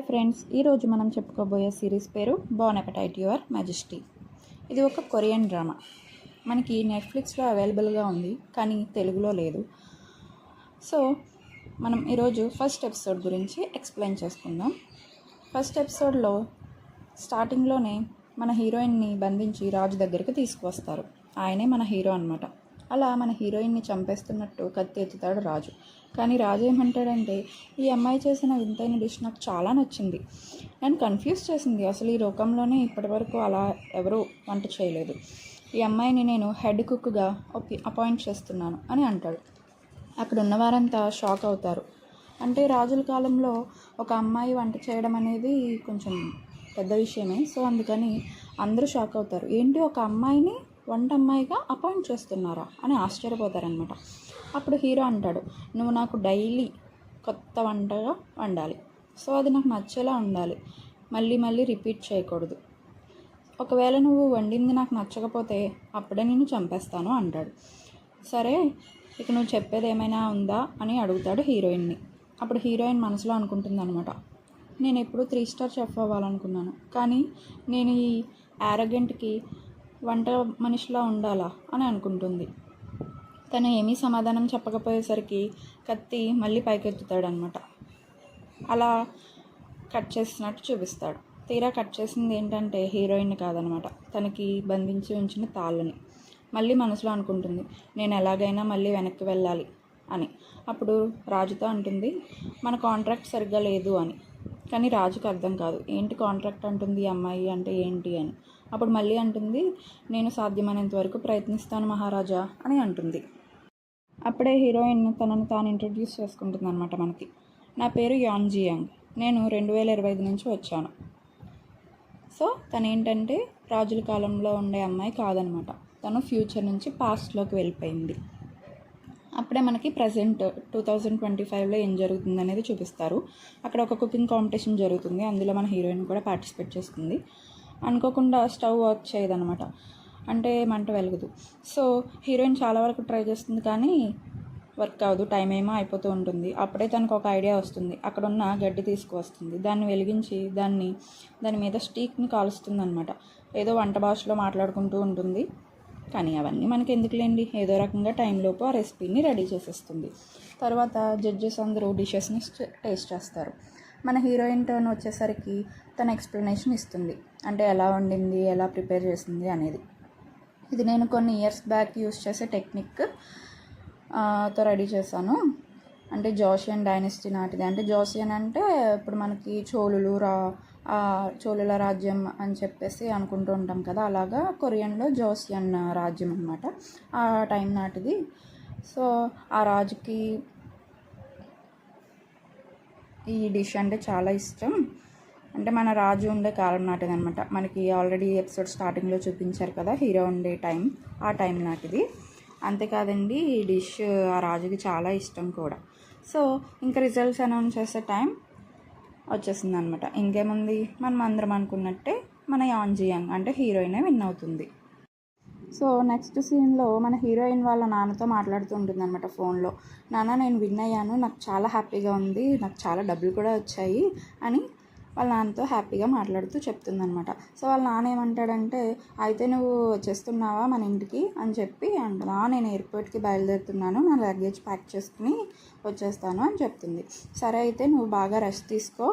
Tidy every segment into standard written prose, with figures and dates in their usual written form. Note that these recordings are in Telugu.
హాయ్ ఫ్రెండ్స్, ఈరోజు మనం చెప్పుకోబోయే సిరీస్ పేరు బోన్ అపెటైట్ యువర్ మెజెస్టీ. ఇది ఒక కొరియన్ డ్రామా. మనకి నెట్ఫ్లిక్స్లో అవైలబుల్గా ఉంది, కానీ తెలుగులో లేదు. సో మనం ఈరోజు ఫస్ట్ ఎపిసోడ్ గురించి ఎక్స్ప్లెయిన్ చేసుకుందాం. ఫస్ట్ ఎపిసోడ్లో స్టార్టింగ్లోనే మన హీరోయిన్ని బంధించి రాజు దగ్గరికి తీసుకువస్తారు. ఆయనే మన హీరో అనమాట. అలా మన హీరోయిన్ని చంపేస్తున్నట్టు కత్తి ఎత్తుతాడు రాజు. కానీ రాజు ఏమంటాడంటే, ఈ అమ్మాయి చేసిన వింతైన డిష్ నాకు చాలా నచ్చింది, నన్ను కన్ఫ్యూజ్ చేసింది. అసలు ఈ లోకంలోనే ఇప్పటివరకు అలా ఎవరూ వంట చేయలేదు. ఈ అమ్మాయిని నేను హెడ్ కుక్గా అపాయింట్ చేస్తున్నాను అని అంటాడు. అక్కడ ఉన్న వారంతా షాక్ అవుతారు. అంటే రాజుల కాలంలో ఒక అమ్మాయి వంట చేయడం అనేది కొంచెం పెద్ద విషయమే. సో అందుకని అందరూ షాక్ అవుతారు. ఏంటి, ఒక అమ్మాయిని వంట అమ్మాయిగా అపాయింట్ చేస్తున్నారా అని ఆశ్చర్యపోతారనమాట. అప్పుడు హీరో అంటాడు, నువ్వు నాకు డైలీ కొత్త వంటగా వండాలి. సో అది నాకు నచ్చేలా ఉండాలి, మళ్ళీ మళ్ళీ రిపీట్ చేయకూడదు. ఒకవేళ నువ్వు వండింది నాకు నచ్చకపోతే అప్పుడే నేను చంపేస్తాను అంటాడు. సరే, ఇక నువ్వు చెప్పేది ఏమైనా ఉందా అని అడుగుతాడు హీరోయిన్ని. అప్పుడు హీరోయిన్ మనసులో అనుకుంటుంది అనమాట, నేను ఎప్పుడు 3 స్టార్ చెఫ్ అవ్వాలనుకున్నాను, కానీ నేను ఈ యారగెంట్కి వంట మనిషిలా ఉండాలా అని అనుకుంటుంది. తను ఏమీ సమాధానం చెప్పకపోయేసరికి కత్తి మళ్ళీ పైకెత్తుతాడనమాట. అలా కట్ చేసినట్టు చూపిస్తాడు. తీరా కట్ చేసింది ఏంటంటే హీరోయిన్ కాదనమాట, తనకి బంధించి ఉంచిన తాళ్ళని. మళ్ళీ మనసులో అనుకుంటుంది, నేను ఎలాగైనా మళ్ళీ వెనక్కి వెళ్ళాలి అని. అప్పుడు రాజుతో అంటుంది, మన కాంట్రాక్ట్ సరిగ్గా లేదు అని. కానీ రాజుకు అర్థం కాదు, ఏంటి కాంట్రాక్ట్ అంటుంది ఈ అమ్మాయి అంటే ఏంటి అని. అప్పుడు మళ్ళీ అంటుంది, నేను సాధ్యమైనంత వరకు ప్రయత్నిస్తాను మహారాజా అని అంటుంది. అప్పుడే హీరోయిన్ తనను తాను ఇంట్రడ్యూస్ చేసుకుంటుంది అనమాట మనకి. నా పేరు యాన్ జియాంగ్, నేను 2025 నుంచి వచ్చాను. సో తను ఏంటంటే రాజుల కాలంలో ఉండే అమ్మాయి కాదనమాట, తను ఫ్యూచర్ నుంచి పాస్ట్లోకి వెళ్ళిపోయింది. అప్పుడే మనకి ప్రజెంట్ 2025లో ఏం జరుగుతుంది అనేది చూపిస్తారు. అక్కడ ఒక కుకింగ్ కాంపిటీషన్ జరుగుతుంది, అందులో మన హీరోయిన్ కూడా పార్టిసిపేట్ చేస్తుంది. అనుకోకుండా స్టవ్ వర్క్ చేయదనమాట, అంటే మంట వెలగదు. సో హీరోయిన్ చాలా వరకు ట్రై చేస్తుంది, కానీ వర్క్ అవ్వదు. టైం ఏమో అయిపోతూ ఉంటుంది. అప్పుడే తనకు ఒక ఐడియా వస్తుంది. అక్కడ ఉన్న గడ్డి తీసుకువస్తుంది, దాన్ని వెలిగించి దాని మీద స్టీక్ని కాలుస్తుంది అనమాట. ఏదో వంట భాషలో మాట్లాడుకుంటూ ఉంటుంది, కానీ అవన్నీ మనకి ఎందుకులేండి, ఏదో రకంగా టైంలోపు ఆ రెసిపీని రెడీ చేసేస్తుంది. తర్వాత జడ్జెస్ అందరూ డిషెస్ని టేస్ట్ చేస్తారు. మన హీరోయిన్ టర్న్ వచ్చేసరికి తన ఎక్స్ప్లెనేషన్ ఇస్తుంది, అంటే ఎలా వండింది, ఎలా ప్రిపేర్ చేసింది అనేది. ఇది నేను కొన్ని ఇయర్స్ బ్యాక్ యూస్ చేసే టెక్నిక్ తో రెడీ చేశాను. అంటే జోసియన్ డైనెస్టీ నాటిది. అంటే జోసియన్ అంటే ఇప్పుడు మనకి చోళుల రాజ్యం అని చెప్పేసి అనుకుంటూ ఉంటాం కదా, అలాగా కొరియన్లో జోసియన్ రాజ్యం అనమాట, ఆ టైం నాటిది. సో ఆ రాజుకి ఈ డిష్ అంటే చాలా ఇష్టం. అంటే మన రాజు ఉండే కాలం నాటిది అనమాట. మనకి ఆల్రెడీ ఎపిసోడ్ స్టార్టింగ్లో చూపించారు కదా హీరో ఉండే టైం, ఆ టైం నాటిది. అంతేకాదండి, ఈ డిష్ ఆ రాజుకి చాలా ఇష్టం కూడా. సో ఇంకా రిజల్ట్స్ అనౌన్స్ చేసే టైం వచ్చేసింది అనమాట. ఇంకేముంది, మనం అందరం అనుకున్నట్టే మన యాన్ జియాంగ్ అంటే హీరోయినే విన్ అవుతుంది. సో నెక్స్ట్ సీన్లో మన హీరోయిన్ వాళ్ళ నాన్నతో మాట్లాడుతూ ఉంటుంది అనమాట ఫోన్లో. నాన్న, నేను విన్ అయ్యాను, నాకు చాలా హ్యాపీగా ఉంది, నాకు చాలా డబ్బులు కూడా వచ్చాయి అని వాళ్ళ నాన్నతో హ్యాపీగా మాట్లాడుతూ చెప్తుందనమాట. సో వాళ్ళ నాన్న ఏమంటాడంటే, అయితే నువ్వు వచ్చేస్తున్నావా మన ఇంటికి అని చెప్పి అంటదా. నేను ఎయిర్పోర్ట్కి బయలుదేరుతున్నాను, నా లగేజ్ ప్యాక్ చేసుకుని వచ్చేస్తాను అని చెప్తుంది. సరే అయితే నువ్వు బాగా రెస్ట్ తీసుకో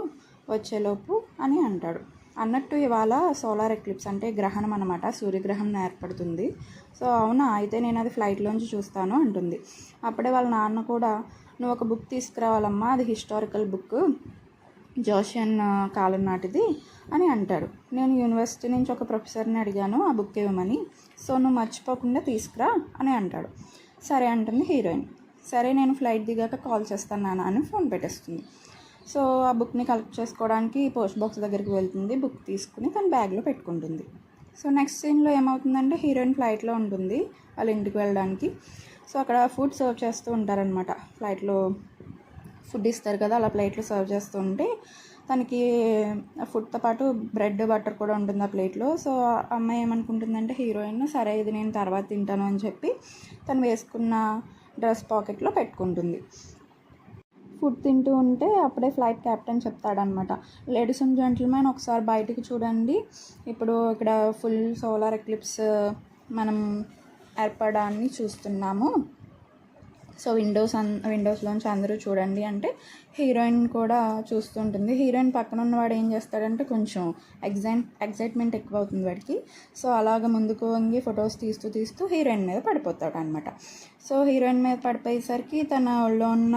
వచ్చేలోపు అని అంటాడు. అన్నట్టు ఇవాళ సోలార్ ఎక్లిప్స్ అంటే గ్రహణం అనమాట, సూర్యగ్రహణం ఏర్పడుతుంది. సో అవునా, అయితే నేను అది ఫ్లైట్లోంచి చూస్తాను అంటుంది. అప్పుడే వాళ్ళ నాన్న కూడా, నువ్వు ఒక బుక్ తీసుకురావాలమ్మా, అది హిస్టారికల్ బుక్, జోషియన్ కాలం నాటిది అని అంటాడు. నేను యూనివర్సిటీ నుంచి ఒక ప్రొఫెసర్ని అడిగాను ఆ బుక్ ఇవ్వమని, సో నువ్వు మర్చిపోకుండా తీసుకురా అని అంటాడు. సరే అంటుంది హీరోయిన్. సరే, నేను ఫ్లైట్ దిగాక కాల్ చేస్తాను నాన్న అని ఫోన్ పెట్టేస్తుంది. సో ఆ బుక్ని కలెక్ట్ చేసుకోవడానికి పోస్ట్ బాక్స్ దగ్గరికి వెళ్తుంది. బుక్ తీసుకుని తన బ్యాగ్లో పెట్టుకుంటుంది. సో నెక్స్ట్ సీన్లో ఏమవుతుందంటే, హీరోయిన్ ఫ్లైట్లో ఉంటుంది వాళ్ళ ఇంటికి వెళ్ళడానికి. సో అక్కడ ఫుడ్ సర్వ్ చేస్తూ ఉంటారనమాట, ఫ్లైట్లో ఫుడ్ ఇస్తారు కదా, అలా ప్లేట్లో సర్వ్ చేస్తూ ఉంటే తనకి ఫుడ్తో పాటు బ్రెడ్ బటర్ కూడా ఉంటుంది ఆ ప్లేట్లో. సో అమ్మాయి ఏమనుకుంటుందంటే హీరోయిన్, సరే ఇది నేను తర్వాత తింటాను అని చెప్పి తను వేసుకున్న డ్రెస్ పాకెట్లో పెట్టుకుంటుంది. ఫుడ్ తింటూ ఉంటే అప్పుడే ఫ్లైట్ క్యాప్టెన్ చెప్తాడనమాట, లేడీస్ అండ్ జెంటిల్మెన్ ఒకసారి బయటికి చూడండి, ఇప్పుడు ఇక్కడ ఫుల్ సోలార్ ఎక్లిప్స్ మనం ఏర్పడాన్ని చూస్తున్నాము. సో విండోస్లోంచి అందరూ చూడండి అంటే హీరోయిన్ కూడా చూస్తుంటుంది. హీరోయిన్ పక్కన ఉన్నవాడు ఏం చేస్తాడంటే కొంచెం ఎగ్జైట్మెంట్ ఎక్కువ అవుతుంది వాడికి. సో అలాగ ముందుకు వంగి ఫొటోస్ తీస్తూ హీరోయిన్ మీద పడిపోతాడు అనమాట. సో హీరోయిన్ మీద పడిపోయేసరికి తన ఒళ్ళో ఉన్న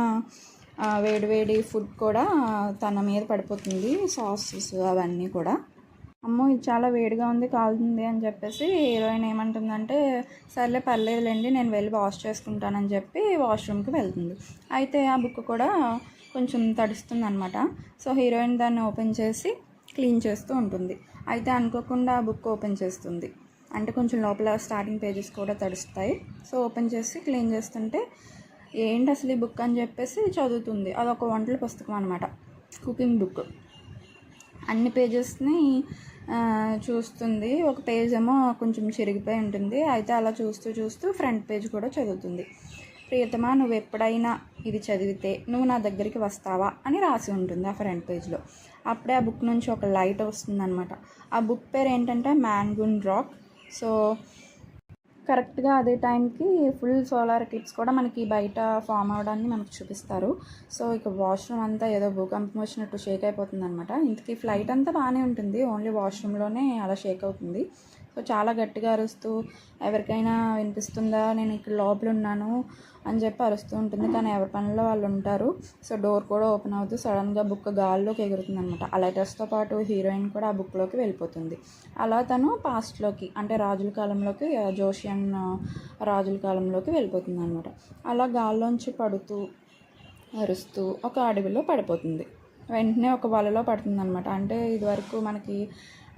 వేడి ఫుడ్ కూడా తన మీద పడిపోతుంది, సాసెస్ అవన్నీ కూడా. అమ్మో ఇది చాలా వేడిగా ఉంది, కాలుతుంది అని చెప్పేసి హీరోయిన్ ఏమంటుందంటే సర్లే పర్లేదులేండి నేను వెళ్ళి వాష్ చేసుకుంటానని చెప్పి వాష్రూమ్కి వెళ్తుంది. అయితే ఆ బుక్ కూడా కొంచెం తడుస్తుంది అనమాట. సో హీరోయిన్ దాన్ని ఓపెన్ చేసి క్లీన్ చేస్తూ ఉంటుంది. అయితే అనుకోకుండా ఆ బుక్ ఓపెన్ చేస్తుంది, అంటే కొంచెం లోపల స్టార్టింగ్ పేజెస్ కూడా తడుస్తాయి. సో ఓపెన్ చేసి క్లీన్ చేస్తుంటే ఏంటి అసలు ఈ బుక్ అని చెప్పేసి చదువుతుంది. అదొక వంటల పుస్తకం అనమాట, కుకింగ్ బుక్. అన్ని పేజెస్ని చూస్తుంది. ఒక పేజ్ ఏమో కొంచెం చిరిగిపోయి ఉంటుంది. అయితే అలా చూస్తూ ఫ్రంట్ పేజ్ కూడా చదువుతుంది. ప్రియతమా నువ్వు ఎప్పుడైనా ఇది చదివితే నువ్వు నా దగ్గరికి వస్తావా అని రాసి ఉంటుంది ఆ ఫ్రంట్ పేజ్లో. అప్పుడే ఆ బుక్ నుంచి ఒక లైట్ వస్తుంది అనమాట. ఆ బుక్ పేరు ఏంటంటే మ్యాన్గున్ రాక్. సో కరెక్ట్గా అదే టైంకి ఫుల్ సోలార్ ఎక్లిప్స్ కూడా మనకి బయట ఫామ్ అవడాన్ని మనకు చూపిస్తారు. సో ఇక వాష్రూమ్ అంతా ఏదో భూకంపం వచ్చినట్టు షేక్ అయిపోతుంది అనమాట. ఇంతకీ ఫ్లైట్ అంతా బాగానే ఉంటుంది, ఓన్లీ వాష్రూమ్లోనే అలా షేక్ అవుతుంది. సో చాలా గట్టిగా అరుస్తూ ఎవరికైనా వినిపిస్తుందా నేను ఇక్కడ లోపల ఉన్నాను అని చెప్పి అరుస్తూ ఉంటుంది. కానీ ఎవరి పనిలో వాళ్ళు ఉంటారు. సో డోర్ కూడా ఓపెన్ అవుతూ సడన్గా బుక్ గాల్లోకి ఎగురుతుంది అనమాట. ఆ లెటర్స్తో పాటు హీరోయిన్ కూడా ఆ బుక్లోకి వెళ్ళిపోతుంది. అలా తను పాస్ట్లోకి అంటే రాజుల కాలంలోకి, జోషియన్ రాజుల కాలంలోకి వెళ్ళిపోతుంది అనమాట. అలా గాల్లోంచి పడుతూ అరుస్తూ ఒక అడవిలో పడిపోతుంది. వెంటనే ఒక వలలో పడుతుంది అనమాట. అంటే ఇదివరకు మనకి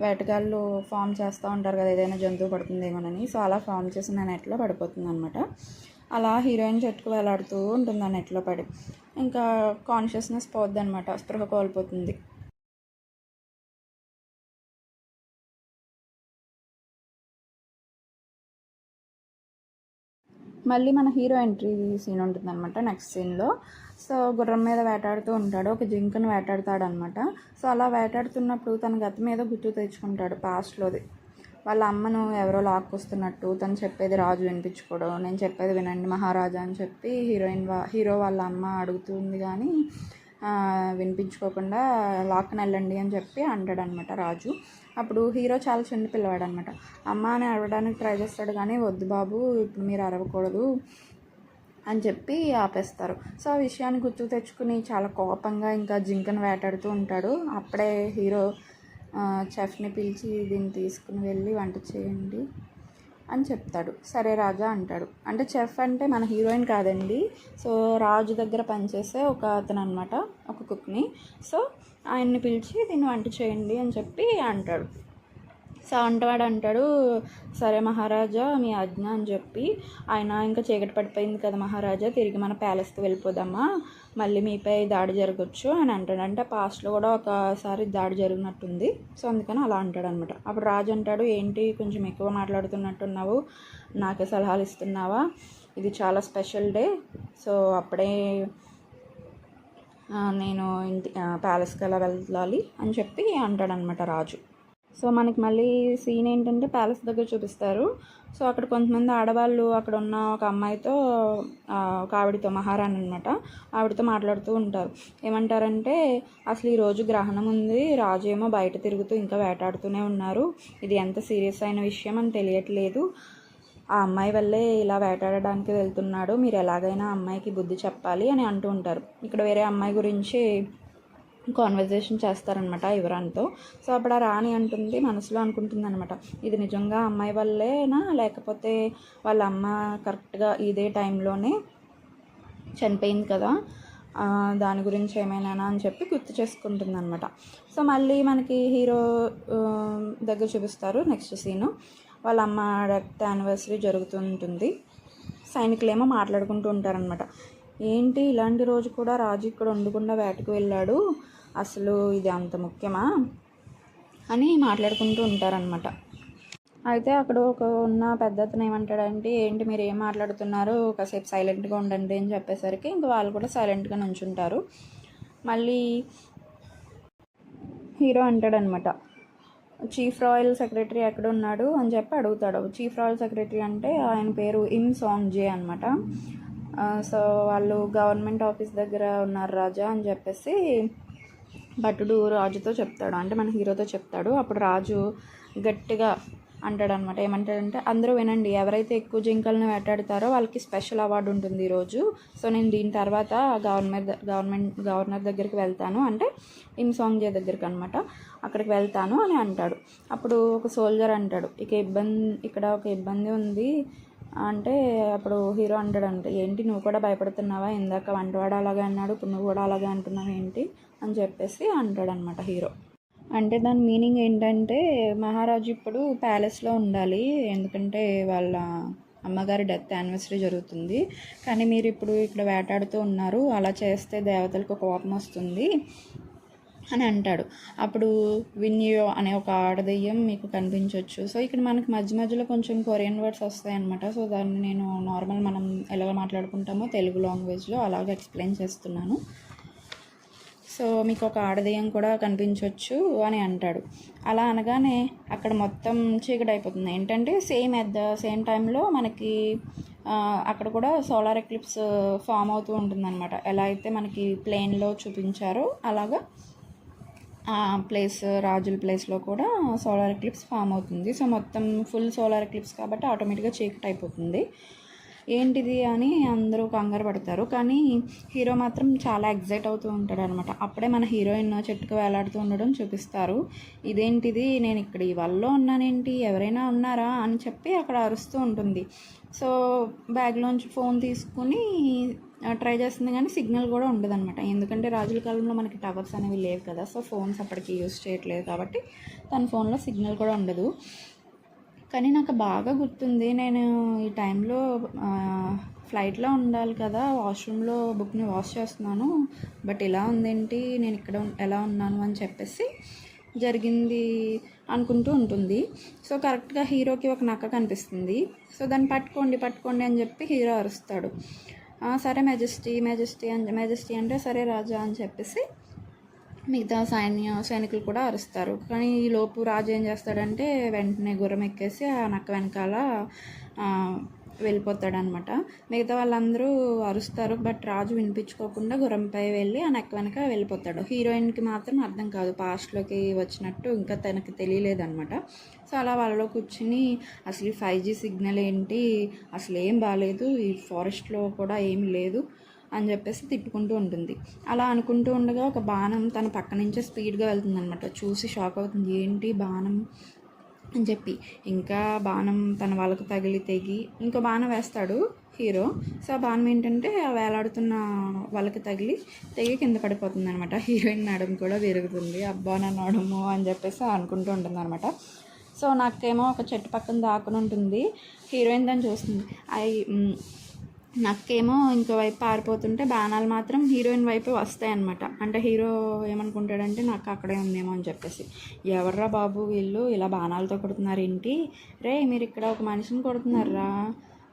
వేటగాళ్ళు ఫామ్ చేస్తూ ఉంటారు కదా, ఏదైనా జంతువు పడుతుందేమోనని. సో అలా ఫామ్ చేసిన నెట్లో పడిపోతుంది అనమాట. అలా హీరోయిన్ చెట్టుకు వేలాడుతూ ఉంటుంది ఆ నెట్లో పడి. ఇంకా కాన్షియస్నెస్ పోద్ది అనమాట, స్పృహ కోల్పోతుంది. మళ్ళీ మన హీరో ఎంట్రీ సీన్ ఉంటుంది అనమాట నెక్స్ట్ సీన్లో. సో గుర్రం మీద వేటాడుతూ ఉంటాడు, ఒక జింకను వేటాడుతాడు అనమాట. సో అలా వేటాడుతున్నప్పుడు తన గతం మీద గుర్తు తెచ్చుకుంటాడు పాస్ట్లోది. వాళ్ళ అమ్మను ఎవరో లాక్కొస్తున్నట్టు, తను చెప్పేది రాజు వినిపించుకోవడం, నేను చెప్పేది వినండి మహారాజా అని చెప్పి హీరో వాళ్ళ అమ్మ అడుగుతుంది కానీ వినిపించుకోకుండా లాక్ని వెళ్ళండి అని చెప్పి అంటాడనమాట రాజు. అప్పుడు హీరో చాలా చిన్న పిల్లవాడు అనమాట. అమ్మ అని అరవడానికి ట్రై చేస్తాడు కానీ వద్దు బాబు ఇప్పుడు మీరు అరవకూడదు అని చెప్పి ఆపేస్తారు. సో ఆ విషయాన్ని గుర్తుకు తెచ్చుకుని చాలా కోపంగా ఇంకా జింకను వేటాడుతూ ఉంటాడు. అప్పుడే హీరో చెఫ్ని పిలిచి దీన్ని తీసుకుని వెళ్ళి వంట చేయండి అని చెప్తాడు. సరే రాజా అంటాడు. అంటే చెఫ్ అంటే మన హీరోయిన్ కాదండి, సో రాజు దగ్గర పనిచేసే ఒక అతను అనమాట, ఒక కుక్ని. సో ఆయన్ని పిలిచి దీన్ని వంట చేయండి అని చెప్పి అంటాడు. సో వంటవాడు అంటాడు సరే మహారాజా మీ ఆజ్ఞ అని చెప్పి. ఆయన ఇంకా చీకటి పడిపోయింది కదా మహారాజా, తిరిగి మన ప్యాలెస్కి వెళ్ళిపోదామా, మళ్ళీ మీపై దాడి జరగచ్చు అని అంటాడు. అంటే పాస్ట్లో కూడా ఒకసారి దాడి జరిగినట్టుంది. సో అందుకని అలా అంటాడు అనమాట. అప్పుడు రాజు అంటాడు ఏంటి కొంచెం ఎక్కువ మాట్లాడుతున్నట్టున్నావు, నాకే సలహాలు ఇస్తున్నావా, ఇది చాలా స్పెషల్ డే. సో అప్పుడే నేను ప్యాలెస్కి ఎలా వెళ్ళాలి అని చెప్పి అంటాడనమాట రాజు. సో మనకి మళ్ళీ సీన్ ఏంటంటే ప్యాలెస్ దగ్గర చూపిస్తారు. సో అక్కడ కొంతమంది ఆడవాళ్ళు అక్కడ ఉన్న ఒక అమ్మాయితో, ఒక ఆవిడతో, మహారాణి అనమాట, ఆవిడతో మాట్లాడుతూ ఉంటారు. ఏమంటారంటే అసలు ఈరోజు గ్రహణం ఉంది, రాజు ఏమో బయట తిరుగుతూ ఇంకా వేటాడుతూనే ఉన్నారు, ఇది ఎంత సీరియస్ అయిన విషయం అని తెలియట్లేదు, ఆ అమ్మాయి వల్లే ఇలా వేటాడడానికి వెళ్తున్నాడు, మీరు ఎలాగైనా అమ్మాయికి బుద్ధి చెప్పాలి అని అంటూ ఉంటారు. ఇక్కడ వేరే అమ్మాయి గురించి కాన్వర్జేషన్ చేస్తారనమాట యువరాణితో. సో అప్పుడు ఆ రాణి అంటుంది, మనసులో అనుకుంటుంది అనమాట, ఇది నిజంగా అమ్మాయి వల్లేనా లేకపోతే వాళ్ళ అమ్మ కరెక్ట్గా ఇదే టైంలోనే చనిపోయింది కదా, దాని గురించి ఏమైనా అని చెప్పి గుర్తు చేసుకుంటుంది అనమాట. సో మళ్ళీ మనకి హీరో దగ్గర చూపిస్తారు నెక్స్ట్ సీను. వాళ్ళ అమ్మ డెత్ యానివర్సరీ జరుగుతుంటుంది. సైనికులేమో మాట్లాడుకుంటూ ఉంటారనమాట, ఏంటి ఇలాంటి రోజు కూడా రాజు ఇక్కడ ఉండకుండా వేటకు వెళ్ళాడు, అసలు ఇది అంత ముఖ్యమా అని మాట్లాడుకుంటూ ఉంటారనమాట. అయితే అక్కడ ఉన్న పెద్ద అతను ఏమంటాడంటే, ఏంటి మీరు ఏం మాట్లాడుతున్నారు, కాసేపు సైలెంట్గా ఉండండి అని చెప్పేసరికి ఇంక వాళ్ళు కూడా సైలెంట్గా నుంచుంటారు. మళ్ళీ హీరో అంటాడనమాట, చీఫ్ రాయల్ సెక్రటరీ ఎక్కడ ఉన్నాడు అని చెప్పి అడుగుతాడు. చీఫ్ రాయల్ సెక్రటరీ అంటే ఆయన పేరు ఇమ్ సాంగ్ జే అనమాట. సో వాళ్ళు గవర్నమెంట్ ఆఫీస్ దగ్గర ఉన్నారు రాజా అని చెప్పేసి భటుడు రాజుతో చెప్తాడు, అంటే మన హీరోతో చెప్తాడు. అప్పుడు రాజు గట్టిగా అంటాడనమాట, ఏమంటాడంటే, అందరూ వినండి, ఎవరైతే ఎక్కువ జింకలను వేటాడుతారో వాళ్ళకి స్పెషల్ అవార్డు ఉంటుంది ఈరోజు. సో నేను దీని తర్వాత గవర్నర్ దగ్గరికి వెళ్తాను, అంటే ఇమ్ సాంగ్ జే దగ్గరికి అనమాట, అక్కడికి వెళ్తాను అని అంటాడు. అప్పుడు ఒక సోల్జర్ అంటాడు, ఇక్కడ ఒక ఇబ్బంది ఉంది అంటే, అప్పుడు హీరో అంటాడంటే, ఏంటి నువ్వు కూడా భయపడుతున్నావా, ఇందాక వంటవాడు అలాగే అన్నాడు, ఇప్పుడు నువ్వు కూడా అలాగే అంటున్నావు ఏంటి అని చెప్పేసి అంటాడనమాట హీరో. అంటే దాని మీనింగ్ ఏంటంటే, మహారాజు ఇప్పుడు ప్యాలెస్లో ఉండాలి, ఎందుకంటే వాళ్ళ అమ్మగారి డెత్ యానివర్సరీ జరుగుతుంది, కానీ మీరు ఇప్పుడు ఇక్కడ వేటాడుతూ ఉన్నారు, అలా చేస్తే దేవతలకు కోపం వస్తుంది అని అంటాడు. అప్పుడు విన్యో అనే ఒక ఆడదెయ్యం మీకు కనిపించవచ్చు. సో ఇక్కడ మనకి మధ్య మధ్యలో కొంచెం కొరియన్ వర్డ్స్ వస్తాయన్నమాట. సో దాన్ని నేను నార్మల్ మనం ఎలాగ మాట్లాడుకుంటామో తెలుగు లాంగ్వేజ్లో అలాగ ఎక్స్ప్లెయిన్ చేస్తున్నాను. సో మీకు ఒక ఆడదెయ్యం కూడా కనిపించవచ్చు అని అంటాడు. అలా అనగానే అక్కడ మొత్తం చీకటి అయిపోతుంది. ఏంటంటే అట్ ద సేమ్ టైంలో మనకి అక్కడ కూడా సోలార్ ఎక్లిప్స్ ఫామ్ అవుతూ ఉంటుందన్నమాట. ఎలా అయితే మనకి ప్లేన్లో చూపించారో అలాగా ఆ ప్లేస్, రాజుల ప్లేస్లో కూడా సోలార్ ఎక్లిప్స్ ఫామ్ అవుతుంది. సో మొత్తం ఫుల్ సోలార్ ఎక్లిప్స్ కాబట్టి ఆటోమేటిక్గా చీకటి అయిపోతుంది. ఏంటిది అని అందరూ కంగారు పడతారు, కానీ హీరో మాత్రం చాలా ఎగ్జైట్ అవుతూ ఉంటాడు అనమాట. అప్పుడే మన హీరోయిన్ చెట్టుకు వేలాడుతూ ఉండడం చూపిస్తారు. ఇదేంటిది, నేను ఇక్కడ ఈ వల్లో ఉన్నానేంటి, ఎవరైనా ఉన్నారా అని చెప్పి అక్కడ అరుస్తూ ఉంటుంది. సో బ్యాగ్లోంచి ఫోన్ తీసుకుని ట్రై చేస్తుంది, కానీ సిగ్నల్ కూడా ఉండదు అనమాట. ఎందుకంటే రాజుల కాలంలో మనకి టవర్స్ అనేవి లేవు కదా, సో ఫోన్స్ అప్పటికి యూజ్ చేయట్లేదు కాబట్టి తన ఫోన్లో సిగ్నల్ కూడా ఉండదు. కానీ నాకు బాగా గుర్తుంది, నేను ఈ టైంలో ఫ్లైట్లో ఉండాలి కదా, వాష్రూమ్లో బుక్ని వాష్ చేస్తున్నాను, బట్ ఇలా ఉందేంటి, నేను ఇక్కడ ఎలా ఉన్నాను అని చెప్పేసి జరిగింది అనుకుంటూ ఉంటుంది. సో కరెక్ట్గా హీరోకి ఒక నక్క కనిపిస్తుంది. సో దాన్ని పట్టుకోండి అని చెప్పి హీరో అరుస్తాడు. సరే మెజెస్టీ అంటే సరే రాజా అని చెప్పేసి మిగతా సైనికులు కూడా అరుస్తారు. కానీ ఈ లోపు రాజు ఏం చేస్తాడంటే, వెంటనే గుర్రం ఎక్కేసి ఆ నక్క వెనకాల వెళ్ళిపోతాడనమాట. మిగతా వాళ్ళందరూ అరుస్తారు, బట్ రాజు వినిపించుకోకుండా గుర్రంపై వెళ్ళి ఆ నక్క వెనక వెళ్ళిపోతాడు. హీరోయిన్కి మాత్రం అర్థం కాదు, పాస్ట్లోకి వచ్చినట్టు ఇంకా తనకి తెలియలేదన్నమాట. సో అలా వాళ్ళలో కూర్చుని అసలు 5G సిగ్నల్ ఏంటి, అసలు ఏం బాగాలేదు, ఈ ఫారెస్ట్లో కూడా ఏమి లేదు అని చెప్పేసి తిట్టుకుంటూ ఉంటుంది. అలా అనుకుంటూ ఉండగా ఒక బాణం తన పక్క నుంచే స్పీడ్గా వెళ్తుందనమాట. చూసి షాక్ అవుతుంది, ఏంటి బాణం అని చెప్పి. ఇంకా బాణం తన వాళ్ళకు తెగి ఇంకో బాణం వేస్తాడు హీరో. సో ఆ బాణం ఏంటంటే వేలాడుతున్న వాళ్ళకి తెగి కింద పడిపోతుంది అనమాట. హీరోయిన్ నడుము కూడా విరుగుతుంది. అబ్బా నా నడుము అని చెప్పేసి అనుకుంటూ ఉంటుంది అనమాట. సో నాకేమో ఒక చెట్టు పక్కన దాక్కుని ఉంటుంది. హీరోయిన్ దాన్ని చూస్తుంది. నక్కేమో ఇంకో వైపు పారిపోతుంటే బాణాలు మాత్రం హీరోయిన్ వైపు వస్తాయి అన్నమాట. అంటే హీరో ఏమనుకుంటాడంటే నాకు అక్కడే ఉందేమో అని చెప్పేసి, ఎవర్రా బాబు వీళ్ళు ఇలా బాణాలతో కొడుతున్నారు ఏంటి, రే మీరు ఇక్కడ ఒక మనిషిని కొడుతున్నారా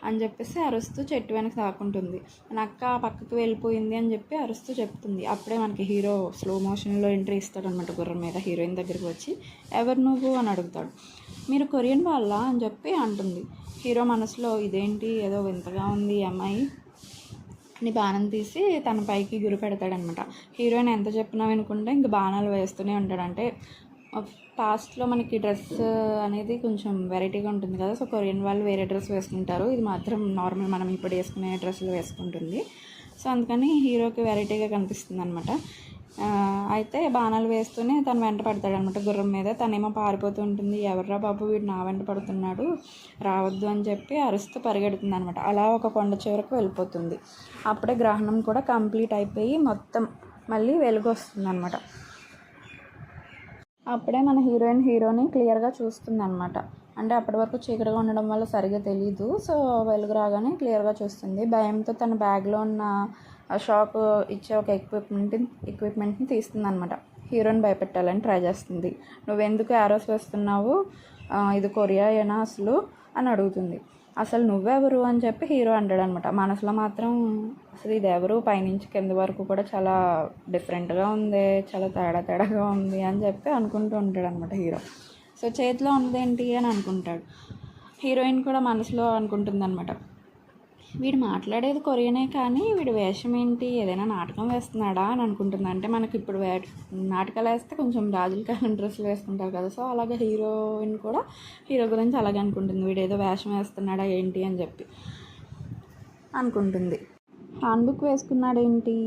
అని చెప్పేసి అరుస్తూ చెట్టు వెనక దాక్కుంటుంది. నక్క పక్కకు వెళ్ళిపోయింది అని చెప్పి అరుస్తూ చెప్తుంది. అప్పుడే మనకి హీరో స్లో మోషన్లో ఎంట్రీ ఇస్తాడనమాట గుర్రం మీద. హీరోయిన్ దగ్గరికి వచ్చి, ఎవరు నువ్వు అని అడుగుతాడు. మీరు కొరియన్ వాళ్ళ అని చెప్పి అంటుంది. హీరో మనసులో ఇదేంటి ఏదో వింతగా ఉంది ఈ అమ్మాయి అని బాణం తీసి తన పైకి గురి పెడతాడనమాట. హీరోయిన్ ఎంత చెప్పినా వినుకుంటే ఇంక బాణాలు వేస్తూనే ఉంటాడు. అంటే పాస్ట్లో మనకి డ్రెస్ అనేది కొంచెం వెరైటీగా ఉంటుంది కదా, సో కొరియన్ వాళ్ళు వేరే డ్రెస్ వేసుకుంటారు, ఇది మాత్రం నార్మల్ మనం ఇప్పుడు వేసుకునే డ్రెస్సులు వేసుకుంటుంది. సో అందుకని హీరోకి వెరైటీగా కనిపిస్తుంది అనమాట. అయితే బాణాలు వేస్తూనే తను వెంట పడతాడనమాట గుర్రం మీద. తనేమో పారిపోతూ ఉంటుంది, ఎవర్రా బాబు వీడు నా వెంట పడుతున్నాడు, రావద్దు అని చెప్పి అరుస్తూ పరిగెడుతుంది అనమాట. అలా ఒక కొండ చివరకు వెళ్ళిపోతుంది. అప్పుడే గ్రహణం కూడా కంప్లీట్ అయిపోయి మొత్తం మళ్ళీ వెలుగు వస్తుంది అనమాట. అప్పుడే మన హీరోని క్లియర్గా చూస్తుంది అనమాట. అంటే అప్పటి వరకు చీకటిగా ఉండడం వల్ల సరిగ్గా తెలీదు. సో వెలుగు రాగానే క్లియర్గా చూస్తుంది. భయంతో తన బ్యాగ్లో ఉన్న షాక్ ఇచ్చే ఒక ఎక్విప్మెంట్ని తీస్తుంది అనమాట. హీరోని భయపెట్టాలని ట్రై చేస్తుంది. నువ్వెందుకు యారోస్ వేస్తున్నావు, ఇది కొరియాయేనా అసలు అని అడుగుతుంది. అసలు నువ్వెవరు అని చెప్పి హీరో అంటాడు అనమాట. మనసులో మాత్రం అసలు ఇది ఎవరు, పైనుంచి కింద వరకు కూడా చాలా డిఫరెంట్గా ఉంది, చాలా తేడాగా ఉంది అని చెప్పి అనుకుంటూ ఉంటాడు అనమాట హీరో. సో చేతిలో ఉన్నదేంటి అని అనుకుంటాడు. హీరోయిన్ కూడా మనసులో అనుకుంటుంది అనమాట, వీడు మాట్లాడేది కొరియనే కానీ వీడు వేషం ఏంటి, ఏదైనా నాటకం వేస్తున్నాడా అని అనుకుంటుంది. అంటే మనకి ఇప్పుడు నాటకాలు వేస్తే కొంచెం రాజుల కాలం డ్రెస్సులు వేసుకుంటారు కదా, సో అలాగే హీరోయిన్ కూడా హీరో గురించి అలాగే అనుకుంటుంది, వీడు ఏదో వేషం వేస్తున్నాడా ఏంటి అని చెప్పి అనుకుంటుంది. హ్యాండ్బుక్ వేసుకున్నాడు ఏంటి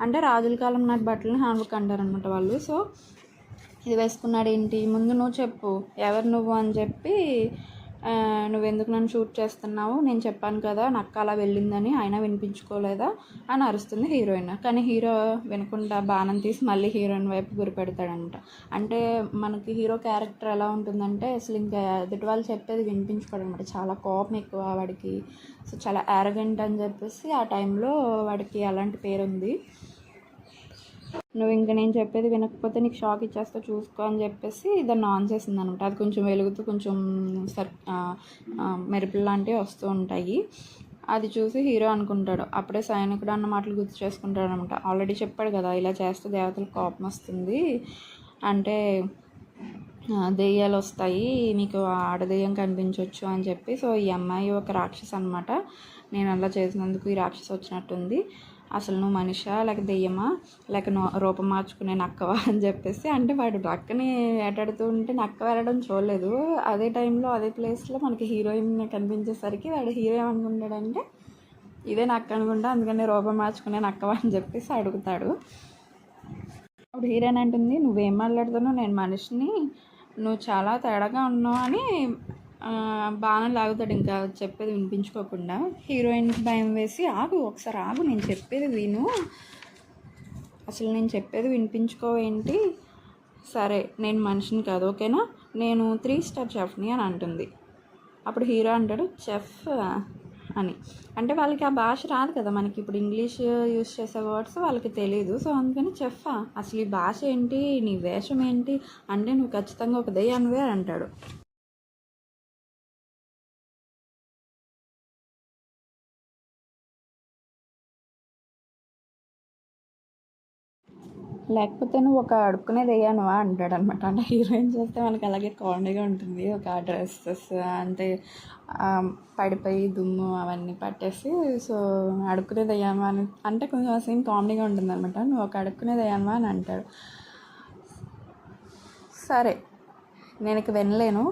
అంటే రాజుల కాలం నాటి బట్టలని హ్యాండ్బుక్ అంటారనమాట వాళ్ళు. సో ఇది వేసుకున్నాడు ఏంటి, ముందు నువ్వు చెప్పు ఎవరు నువ్వు అని చెప్పి, నువ్వెందుకు నన్ను షూట్ చేస్తున్నావు, నేను చెప్పాను కదా నక్క అలా వెళ్ళిందని, అయినా వినిపించుకోలేదా అని అరుస్తుంది హీరోయిన్. కానీ హీరో వినకుండా బాణం తీసి మళ్ళీ హీరోయిన్ వైపు గురిపెడతాడంట. అంటే మనకి హీరో క్యారెక్టర్ ఎలా ఉంటుందంటే అసలు ఇంకా ఎదుటి వాళ్ళు చెప్పేది వినిపించుకోవడం అనమాట. చాలా కోపం ఎక్కువ వాడికి, సో చాలా యారగెంట్ అని చెప్పేసి ఆ టైంలో వాడికి అలాంటి పేరు ఉంది. నువ్వు ఇంక నేను చెప్పేది వినకపోతే నీకు షాక్ ఇచ్చేస్తా చూసుకో అని చెప్పేసి దాన్ని ఆన్ చేసింది అనమాట. అది కొంచెం వెలుగుతూ కొంచెం మెరుపులు లాంటివి వస్తూ ఉంటాయి. అది చూసి హీరో అనుకుంటాడు, అప్పుడే సైనికుడు అన్న మాటలు గుర్తు చేసుకుంటాడు అనమాట. ఆల్రెడీ చెప్పాడు కదా ఇలా చేస్తే దేవతలకు కోపం వస్తుంది, అంటే దెయ్యాలు వస్తాయి, మీకు ఆడదెయ్యం కనిపించవచ్చు అని చెప్పి. సో ఈ అమ్మాయి ఒక రాక్షసి అనమాట, నేను అలా చేసినందుకు ఈ రాక్షసి వచ్చినట్టుంది, అసలు నువ్వు మనిషా లేక దెయ్యమా లేక రూపం మార్చుకునే నక్కవా అని చెప్పేసి. అంటే వాడు నక్కని ఏటాడుతూ ఉంటే నక్క వెళ్ళడం చూడలేదు. అదే టైంలో అదే ప్లేస్లో మనకి హీరోయిన్ కనిపించేసరికి వాడు హీరో ఏమనుకుంటాడంటే ఇదే నక్క అనుకుంటా, అందుకని రూపం మార్చుకునే నక్కవా అని చెప్పేసి అడుగుతాడు. అప్పుడు హీరోయిన్ అంటుంది, నువ్వేం మాట్లాడుతున్నావు, నేను మనిషిని, నువ్వు చాలా తేడాగా ఉన్నావు అని బాగా లాగుతాడు ఇంకా చెప్పేది వినిపించుకోకుండా. హీరోయిన్కి భయం వేసి, ఒకసారి ఆగు నేను చెప్పేది విను, అసలు నేను చెప్పేది వినిపించుకోవేంటి, సరే నేను మనిషిని కాదు ఓకేనా, నేను 3 స్టార్ చెఫ్ని అని అంటుంది. అప్పుడు హీరో అంటాడు చెఫ్ అని. అంటే వాళ్ళకి ఆ భాష రాదు కదా, మనకి ఇప్పుడు ఇంగ్లీష్ యూజ్ చేసే వర్డ్స్ వాళ్ళకి తెలియదు. సో అందుకని చెఫా, అసలు ఈ భాష ఏంటి, నీ వేషం ఏంటి అంటే నువ్వు ఖచ్చితంగా ఒక దెయ్యానివే అంటాడు. లేకపోతే నువ్వు ఒక అడుక్కునే దెయ్యానువా అంటాడు అనమాట. అంటే హీరోయిన్ చూస్తే మనకి అలాగే కామెడీగా ఉంటుంది, ఒక డ్రెస్సెస్ అంతే పడిపోయి దుమ్ము అవన్నీ పట్టేసి, సో అడుక్కునే దెయ్యానువా అని అంటే కొంచెం సీన్ కామెడీగా ఉంటుంది అనమాట. నువ్వు ఒక అడుక్కునే దెయ్యానువా అని అంటాడు. సరే నేను ఇక వినలేను,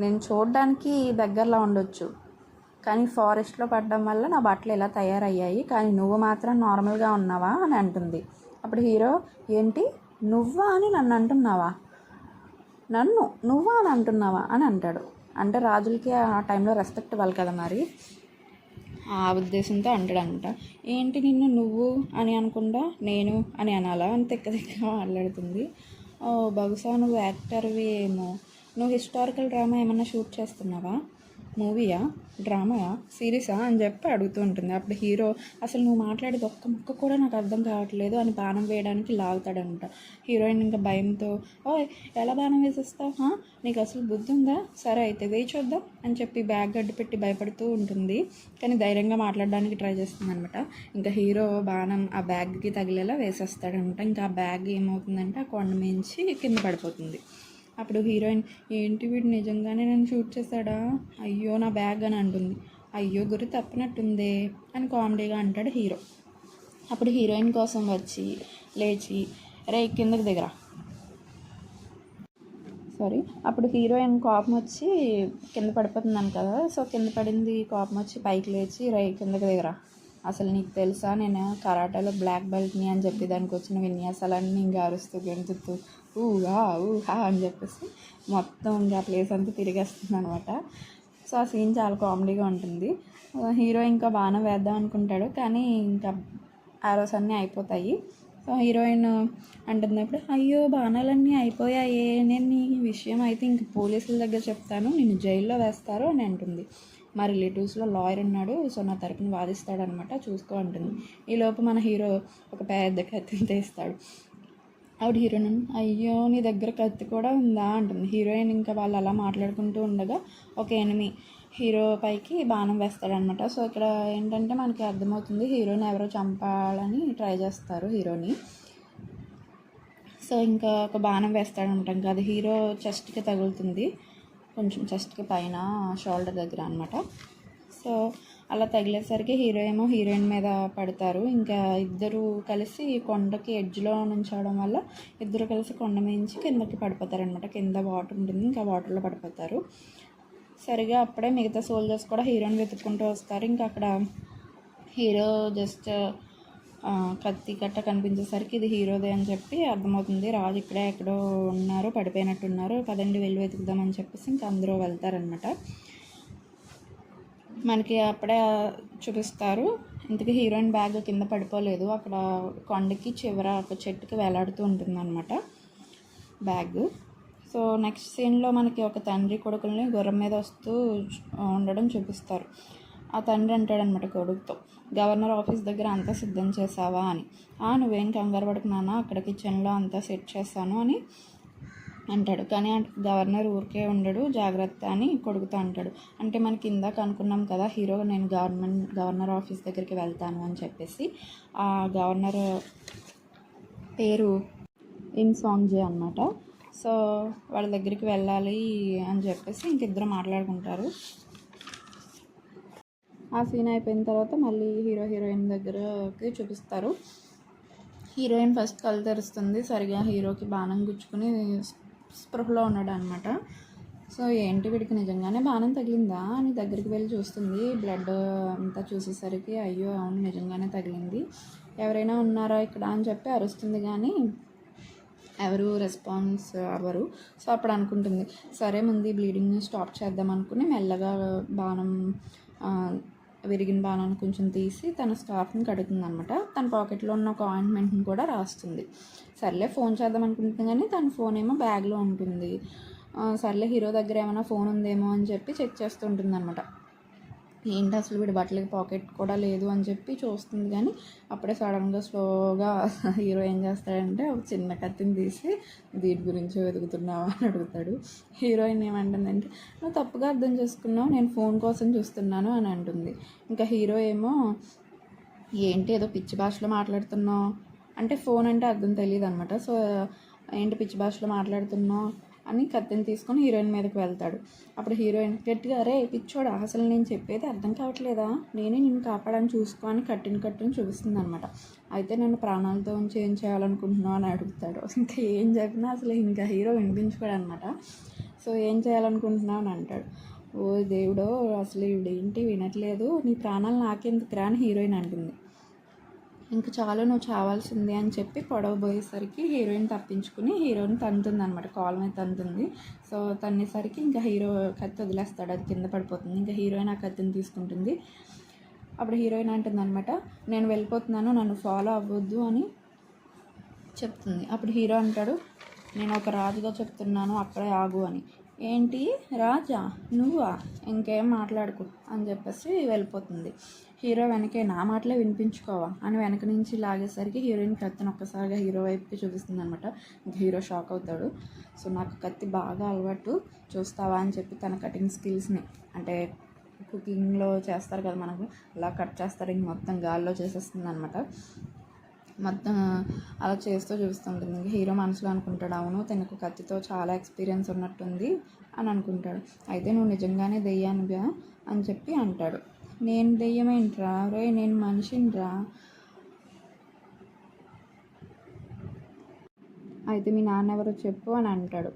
నేను చూడడానికి దగ్గరలో ఉండొచ్చు కానీ ఫారెస్ట్లో పడడం వల్ల నా బట్టలు ఇలా తయారయ్యాయి, కానీ నువ్వు మాత్రం నార్మల్గా ఉన్నావా అని అంటుంది. అప్పుడు హీరో, ఏంటి నువ్వా అని నన్ను అంటున్నావా, నన్ను నువ్వా అని అంటున్నావా అని అంటాడు. అంటే రాజులకి ఆ టైంలో రెస్పెక్ట్ ఇవ్వాలి కదా మరి, ఆ ఉద్దేశంతో అంటాడు అనమాట. ఏంటి నిన్ను నువ్వు అని అనకుండా నేను అని అనాలా అని తిక్క మాట్లాడుతుంది. బహుశా నువ్వు యాక్టర్వి ఏమో, నువ్వు హిస్టారికల్ డ్రామా ఏమన్నా షూట్ చేస్తున్నావా, మూవీయా, డ్రామాయా, సిరీసా అని చెప్పి అడుగుతూ ఉంటుంది. అప్పుడు హీరో, అసలు నువ్వు మాట్లాడేది ఒక్క ముక్క కూడా నాకు అర్థం కావట్లేదు అని బాణం వేయడానికి లాగుతాడంట. హీరోయిన్ ఇంకా భయంతో, ఓయ్ ఎలా బాణం వేసేస్తావు, నీకు అసలు బుద్ధి ఉందా, సరే అయితే వేయి చూద్దాం అని చెప్పి బ్యాగ్ గడ్డి పెట్టి భయపడుతూ ఉంటుంది. కానీ ధైర్యంగా మాట్లాడడానికి ట్రై చేస్తుంది అనమాట. ఇంకా హీరో బాణం ఆ బ్యాగ్కి తగిలేలా వేసేస్తాడంట. ఇంకా ఆ బ్యాగ్ ఏమవుతుందంటే ఆ కొండ మించి కింద పడిపోతుంది. అప్పుడు హీరోయిన్, ఏంటి వీడు నిజంగానే నన్ను షూట్ చేశాడా, అయ్యో నా బ్యాగ్ అని అంటుంది. అయ్యో గురి తప్పినట్టుందే అని కామెడీగా అంటాడు హీరో. అప్పుడు హీరోయిన్ కోసం వచ్చి లేచి రే కిందకి దిగరా, అప్పుడు హీరోయిన్ కోపం వచ్చి కింద పడిపోతున్నాను కదా, సో కింద పడింది కోపం వచ్చి పైకి లేచి రే కిందకి దిగరా, అసలు నీకు తెలుసా నేను కరాటాలో బ్లాక్ బెల్ట్ని అని చెప్పి దానికి వచ్చిన విన్యాసాలన్నీ ఇంకా అరుస్తూ గెంతుతూ ఊహా అని చెప్పేసి మొత్తం ఇంకా ప్లేస్ అంతా తిరిగేస్తుంది అనమాట. సో ఆ సీన్ చాలా కామెడీగా ఉంటుంది. హీరో ఇంకా బాణం వేద్దాం అనుకుంటాడు కానీ ఇంకా ఆరోస్ అన్నీ అయిపోతాయి. సో హీరోయిన్ అంటున్నప్పుడు, అయ్యో బాణాలన్నీ అయిపోయాయే, నేను నీ విషయం అయితే ఇంక పోలీసుల దగ్గర చెప్తాను, నేను జైల్లో వేస్తారు అని అంటుంది. మా రిలేటివ్స్లో లాయర్ ఉన్నాడు, సో నా తరపున వాదిస్తాడనమాట, చూసుకో అంటుంది. ఈలోపు మన హీరో ఒక పెద్ద కత్తిని తీస్తాడు. ఆవిడ హీరోయిన్ అయ్యో నీ దగ్గర కత్తి కూడా ఉందా అంటుంది. హీరోయిన్ ఇంకా వాళ్ళు అలా మాట్లాడుకుంటూ ఉండగా ఒక ఎనిమి హీరో పైకి బాణం వేస్తాడనమాట. సో ఇక్కడ ఏంటంటే మనకి అర్థమవుతుంది హీరోని ఎవరో చంపాలని ట్రై చేస్తారు హీరోని. సో ఇంకా ఒక బాణం వేస్తాడనమాట. ఇంకా అది హీరో చెస్ట్కి తగులుతుంది, కొంచెం చెస్ట్కి పైన షోల్డర్ దగ్గర అనమాట. సో అలా తగిలేసరికి హీరో ఏమో హీరోయిన్ మీద పడతారు. ఇంకా ఇద్దరు కలిసి కొండకి ఎడ్జ్లో నుంచోవడం వల్ల ఇద్దరు కలిసి కొండ మించి కిందకి పడిపోతారనమాట. కింద వాటర్ ఉంటుంది, ఇంకా వాటర్లో పడిపోతారు. సరిగా అప్పుడే మిగతా సోల్జర్స్ కూడా హీరోని వెతుక్కుంటూ వస్తారు. ఇంకా అక్కడ హీరో జస్ట్ కత్తి కట్ట కనిపించేసరికి ఇది హీరోదే అని చెప్పి అర్థమవుతుంది. రాజు ఇక్కడే ఎక్కడో ఉన్నారు, పడిపోయినట్టున్నారు, పదండి వెళ్ళి వెతుకుదామని చెప్పేసి ఇంకా అందరూ వెళ్తారనమాట. మనకి అప్పుడే చూపిస్తారు ఇంతకీ హీరోయిన్ బ్యాగ్ కింద పడిపోలేదు, అక్కడ కొండకి చివర ఒక చెట్టుకి వేలాడుతూ ఉంటుందన్నమాట బ్యాగ్. సో నెక్స్ట్ సీన్లో మనకి ఒక తండ్రి కొడుకుల్ని గుర్రం మీద వస్తూ ఉండడం చూపిస్తారు. ఆ తండ్రి అంటాడనమాట కొడుకుతో, గవర్నర్ ఆఫీస్ దగ్గర అంతా సిద్ధం చేసావా అని. నువ్వేం కంగారు పడుకున్నానా, అక్కడ కిచెన్లో అంతా సెట్ చేస్తాను అని అంటాడు. కానీ గవర్నర్ ఊరికే ఉండడు, జాగ్రత్త అని కొడుకుతో అంటాడు. అంటే మనకి ఇందాక అనుకున్నాం కదా హీరో నేను గవర్నర్ ఆఫీస్ దగ్గరికి వెళ్తాను అని చెప్పేసి, ఆ గవర్నర్ పేరు ఇన్ సాంగ్జే అనమాట. సో వాళ్ళ దగ్గరికి వెళ్ళాలి అని చెప్పేసి ఇంకిద్దరు మాట్లాడుకుంటారు. ఆ సీన్ అయిపోయిన తర్వాత మళ్ళీ హీరో హీరోయిన్ దగ్గరకి చూపిస్తారు. హీరోయిన్ ఫస్ట్ కళ్ళు తెరుస్తుంది, సరిగా హీరోకి బాణం గుచ్చుకుని స్పృహలో ఉన్నాడు అనమాట. సో ఏంటి వీడికి నిజంగానే బాణం తగిలిందా అని దగ్గరికి వెళ్ళి చూస్తుంది. బ్లడ్ అంతా చూసేసరికి అయ్యో అవును నిజంగానే తగిలింది, ఎవరైనా ఉన్నారా ఇక్కడ అని చెప్పి అరుస్తుంది. కానీ ఎవరు రెస్పాన్స్ అవ్వరు. సో అప్పుడు అనుకుంటుంది సరే ముందు బ్లీడింగ్ని స్టాప్ చేద్దాం అనుకుని మెల్లగా బాణం విరిగిన బాణాన్ని కొంచెం తీసి తన స్కార్ఫ్ని కడుతుంది అనమాట. తన పాకెట్లో ఉన్న ఒక ఆయింట్మెంట్ని కూడా రాస్తుంది. సర్లే ఫోన్ చేద్దాం అనుకుంటుంది, కానీ తన ఫోన్ ఏమో బ్యాగ్లో ఉంటుంది. సర్లే హీరో దగ్గర ఏమైనా ఫోన్ ఉందేమో అని చెప్పి చెక్ చేస్తుంటుంది అనమాట. ఏంటి అసలు వీడి బట్టలకి పాకెట్ కూడా లేదు అని చెప్పి చూస్తుంది. కానీ అప్పుడే సడన్గా స్లోగా హీరో ఏం చేస్తాడంటే ఒక చిన్న కత్తిని తీసి దీని గురించి వెతుకుతున్నావా అని అడుగుతాడు. హీరోయిన్ ఏమంటుందంటే నువ్వు తప్పుగా అర్థం చేసుకున్నావు, నేను ఫోన్ కోసం చూస్తున్నాను అని అంటుంది. ఇంకా హీరో ఏమో ఏంటి ఏదో పిచ్చి భాషలో మాట్లాడుతున్నావు అంటే, ఫోన్ అంటే అర్థం తెలియదు అనమాట. సో ఏంటి పిచ్చి భాషలో మాట్లాడుతున్నావు అని కత్తిని తీసుకొని హీరోయిన్ మీదకి వెళ్తాడు. అప్పుడు హీరోయిన్ గట్టిగా అరే పిచ్చోడా అసలు నేను చెప్పేది అర్థం కావట్లేదా, నేనే నిన్ను కాపాడని చూసుకొని కట్టుని చూపిస్తుంది అనమాట. అయితే నన్ను ప్రాణాలతో ఉంచి ఏం చేయాలనుకుంటున్నావు అని అడుగుతాడు. ఇంకా ఏం చెప్పినా అసలు ఇంకా హీరో వినిపించుకోడు అనమాట. సో ఏం చేయాలనుకుంటున్నావు అని అంటాడు. ఓ దేవుడో అసలు ఏంటి వినట్లేదు, నీ ప్రాణాలు నాకెందుకురా అని హీరోయిన్ అంటుంది. ఇంకా చాలు నువ్వు చావాల్సిందే అని చెప్పి పొడవబోయేసరికి హీరోయిన్ తప్పించుకుని హీరోయిన్ తంతుంది అనమాట, కాల్ మీద తంతుంది. సో తన్నేసరికి ఇంకా హీరో కత్తి వదిలేస్తాడు, అది కింద పడిపోతుంది. ఇంకా హీరోయిన్ ఆ కత్తిని తీసుకుంటుంది. అప్పుడు హీరోయిన్ అంటుంది అనమాట నేను వెళ్ళిపోతున్నాను, నన్ను ఫాలో అవ్వద్దు అని చెప్తుంది. అప్పుడు హీరో అంటాడు నేను ఒక రాజుగా చెప్తున్నాను అక్కడే ఆగు అని. ఏంటి రాజా నువ్వా, ఇంకేం మాట్లాడుకు అని చెప్పేసి వెళ్ళిపోతుంది. హీరో వెనకే నా మాటలే వినిపించుకోవా అని వెనక నుంచి లాగేసరికి హీరోయిన్ కత్తిని ఒక్కసారిగా హీరో వైపుకి చూపిస్తుంది అనమాట. ఇంకా హీరో షాక్ అవుతాడు. సో నాకు కత్తి బాగా అలవాటు, చూస్తావా అని చెప్పి తన కటింగ్ స్కిల్స్ని, అంటే కుకింగ్లో చేస్తారు కదా మనకు అలా కట్ చేస్తారు, ఇంక మొత్తం గాల్లో చేసేస్తుంది అనమాట. మొత్తం అలా చేస్తూ చూస్తుంటుంది. ఇంకా హీరో మనసులో అనుకుంటాడు అవును తనకు కత్తితో చాలా ఎక్స్పీరియన్స్ ఉన్నట్టుంది అని అనుకుంటాడు. అయితే నువ్వు నిజంగానే దెయ్యానిగా అని చెప్పి అంటాడు. నేను దెయ్యమేంట్రా రే, నేను మనిషినిరా, అయితే మీ నాన్న ఎవరో చెప్పు అని అంటాడు.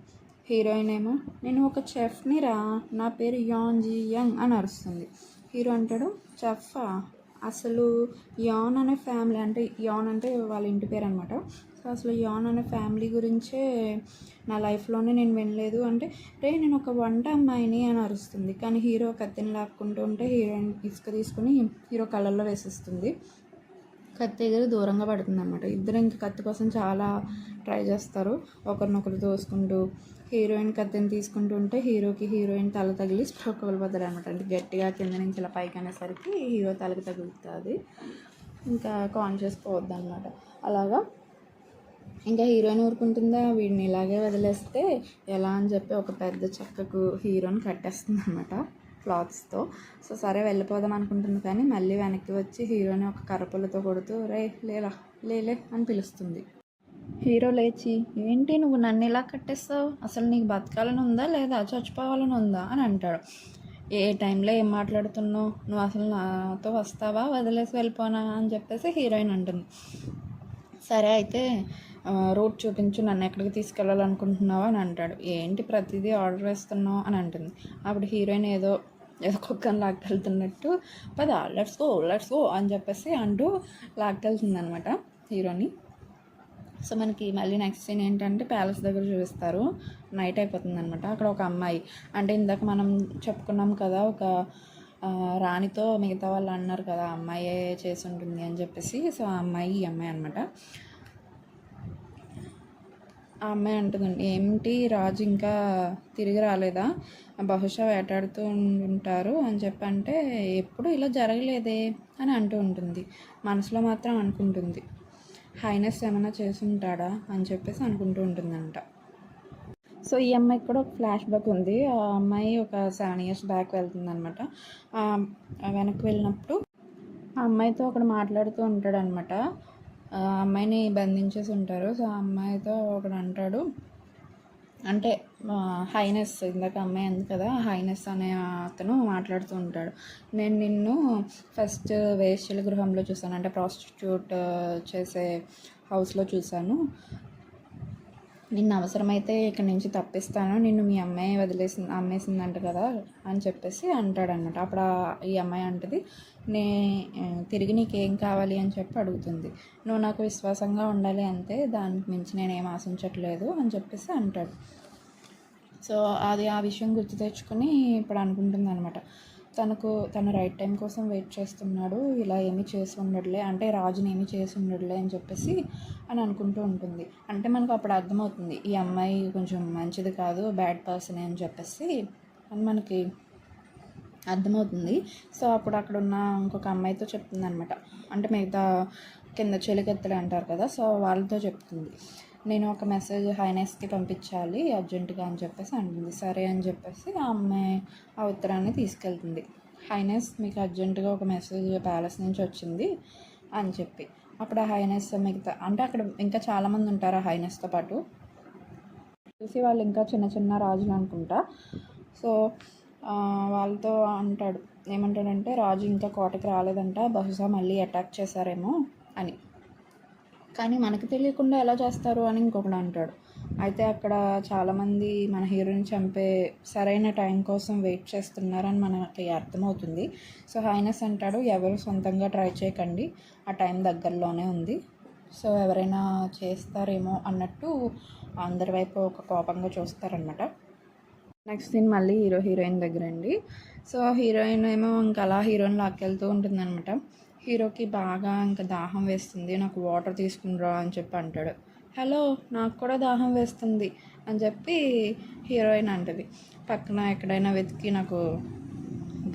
హీరోయిన్ ఏమో నేను ఒక చెఫ్ని రా, నా పేరు యాన్ జీ యంగ్ అని అరుస్తుంది. హీరో అంటాడు చెఫా, అసలు యాన్ అనే ఫ్యామిలీ, అంటే యాన్ అంటే వాళ్ళ ఇంటి పేరు అనమాట. సో అసలు యాన్ అనే ఫ్యామిలీ గురించే నా లైఫ్లోనే నేను వినలేదు అంటే రే నేను ఒక వంట అమ్మాయిని అని అరుస్తుంది. కానీ హీరో కత్తిని లాక్కుంటూ ఉంటే హీరోయిన్ ఇసుక తీసుకుని హీరో కళ్ళల్లో వేసేస్తుంది. కత్తి ఎగిరి దూరంగా పడుతుంది అనమాట. ఇద్దరు ఇంక కత్తి కోసం చాలా ట్రై చేస్తారు, ఒకరినొకరు తోసుకుంటూ. హీరోయిన్ కత్తిని తీసుకుంటూ ఉంటే హీరోకి హీరోయిన్ తల తగిలి స్ట్రోక్ వెళ్ళిపోతాడు అనమాట. అంటే గట్టిగా కింద నుంచి ఇలా పైకి అనేసరికి హీరో తలకి తగులుతుంది, ఇంకా కాన్షియస్ పోద్ది అనమాట. అలాగా ఇంకా హీరోయిన్ ఊరుకుంటుందా, వీడిని ఇలాగే వదిలేస్తే ఎలా అని చెప్పి ఒక పెద్ద చెక్కకు హీరోని కట్టేస్తుంది అనమాట క్లాత్స్తో. సో సరే వెళ్ళిపోదాం అనుకుంటుంది, కానీ మళ్ళీ వెనక్కి వచ్చి హీరోని ఒక కర్రపుల్లతో కొడుతూ రే లేలా లేలే అని పిలుస్తుంది. హీరో లేచి, ఏంటి నువ్వు నన్ను ఇలా కట్టేస్తావు, అసలు నీకు బతకాలని ఉందా లేదా, చచ్చిపోవాలని ఉందా అని అంటాడు. ఏ టైంలో ఏం మాట్లాడుతున్నావు, నువ్వు అసలు నాతో వస్తావా వదిలేసి వెళ్ళిపోనా అని చెప్పేసి హీరోయిన్ అంటుంది. సరే అయితే రూట్ చూపించు, నన్ను ఎక్కడికి తీసుకెళ్ళాలనుకుంటున్నావు అని అంటాడు. ఏంటి ప్రతిదీ ఆర్డర్ వేస్తున్నావు అని అంటుంది. అప్పుడు హీరోయిన్ ఏదో కుక్కని లాక్కెళ్తున్నట్టు పదా లెట్స్ గో అని చెప్పేసి అంటూ లాక్కెళ్తుంది అనమాట హీరోని. సో మనకి మళ్ళీ నెక్స్ట్ సీన్ ఏంటంటే ప్యాలెస్ దగ్గర చూపిస్తారు. నైట్ అయిపోతుంది అనమాట. అక్కడ ఒక అమ్మాయి, అంటే ఇందాక మనం చెప్పుకున్నాం కదా, ఒక రాణితో మిగతా వాళ్ళు అన్నారు కదా అమ్మాయే చేసి ఉంటుంది అని చెప్పేసి. సో ఆ అమ్మాయి ఈ అమ్మాయి అనమాట. ఆ అమ్మాయి అంటుందండి, ఏమిటి రాజు ఇంకా తిరిగి రాలేదా, బహుశా వేటాడుతూ ఉంటారు అని చెప్పంటే, ఎప్పుడు ఇలా జరగలేదే అని అంటూ ఉంటుంది. మనసులో మాత్రం అనుకుంటుంది, హైనెస్ ఏమైనా చేసి ఉంటాడా అని చెప్పేసి అనుకుంటూ ఉంటుందంట. సో ఈ అమ్మాయికి కూడా ఒక ఫ్లాష్ బ్యాక్ ఉంది. ఆ అమ్మాయి ఒక 7 years బ్యాక్ వెళ్తుంది అనమాట. వెనక్కి వెళ్ళినప్పుడు ఆ అమ్మాయితో ఒకడు మాట్లాడుతూ ఉంటాడు అనమాట. ఆ అమ్మాయిని బంధించేసి ఉంటారు. సో ఆ అమ్మాయితో ఒకడు అంటాడు, అంటే హైనెస్, ఇందాక అమ్మాయి అంది కదా, హైనెస్ అనే అతను మాట్లాడుతూ ఉంటాడు. నేను నిన్ను ఫస్ట్ వేశ్యల గృహంలో చూసాను, అంటే ప్రాస్టిట్యూట్ చేసే హౌస్లో చూశాను. నిన్ను అవసరమైతే ఇక్కడి నుంచి తప్పిస్తాను, నిన్ను మీ అమ్మాయి అమ్మేసిందంట కదా అని చెప్పేసి అంటాడనమాట. అప్పుడు ఈ అమ్మాయి అంటది, తిరిగి నీకేం కావాలి అని చెప్పి అడుగుతుంది. నువ్వు నాకు విశ్వాసంగా ఉండాలి అంతే, దానికి మించి నేనేం ఆశించట్లేదు అని చెప్పేసి అంటాడు. సో ఆ విషయం గుర్తు తెచ్చుకొని ఇప్పుడు అనుకుంటుంది అనమాట, తను రైట్ టైం కోసం వెయిట్ చేస్తున్నాడు, ఇలా ఏమీ చేసి ఉండడులే, అంటే రాజుని ఏమీ చేసి ఉండడులే అని చెప్పేసి అని అనుకుంటూ ఉంటుంది. అంటే మనకు అప్పుడు అర్థమవుతుంది ఈ అమ్మాయి కొంచెం మంచిది కాదు, బ్యాడ్ పర్సన్ అని చెప్పేసి అని మనకి అర్థమవుతుంది. సో అప్పుడు అక్కడ ఉన్న ఇంకొక అమ్మాయితో చెప్తుంది అనమాట, అంటే మిగతా కింద చెలికెత్తలు అంటారు కదా, సో వాళ్ళతో చెప్తుంది, నేను ఒక మెసేజ్ హైనెస్కి పంపించాలి అర్జెంటుగా అని చెప్పేసి అంటుంది. సరే అని చెప్పేసి ఆ అమ్మాయి ఆ ఉత్తరాన్ని తీసుకెళ్తుంది. హైనెస్, మీకు అర్జెంటుగా ఒక మెసేజ్ ప్యాలెస్ నుంచి వచ్చింది అని చెప్పి. అప్పుడు ఆ హైనెస్ మిగతా, అంటే అక్కడ ఇంకా చాలామంది ఉంటారు ఆ హైనెస్తో పాటు, చూసి వాళ్ళు ఇంకా చిన్న చిన్న రాజులు అనుకుంటా. సో వాళ్ళతో అంటాడు, ఏమంటాడంటే రాజు ఇంకా కోటకి రాలేదంట, బహుశా మళ్ళీ అటాక్ చేశారేమో అని. కానీ మనకు తెలియకుండా ఎలా చేస్తారు అని ఇంకొకడు అంటాడు. అయితే అక్కడ చాలామంది మన హీరోని చంపే సరైన టైం కోసం వెయిట్ చేస్తున్నారని మనకి అర్థమవుతుంది. సో హైనెస్ అంటాడు, ఎవరు సొంతంగా ట్రై చేయకండి, ఆ టైం దగ్గరలోనే ఉంది, సో ఎవరైనా చేస్తారేమో అన్నట్టు అందరి వైపు ఒక కోపంగా చూస్తారనమాట. నెక్స్ట్ సీన్ మళ్ళీ హీరోయిన్ దగ్గర అండి. సో హీరోయిన్ ఏమో ఇంకా అలా హీరోయిన్ లాక్కెళ్తూ ఉంటుందన్నమాట. హీరోకి బాగా ఇంకా దాహం వేస్తుంది, నాకు వాటర్ తీసుకునిరా అని చెప్పి అంటాడు. హలో, నాకు కూడా దాహం వేస్తుంది అని చెప్పి హీరోయిన్ అంటది. పక్కన ఎక్కడైనా వెతికి నాకు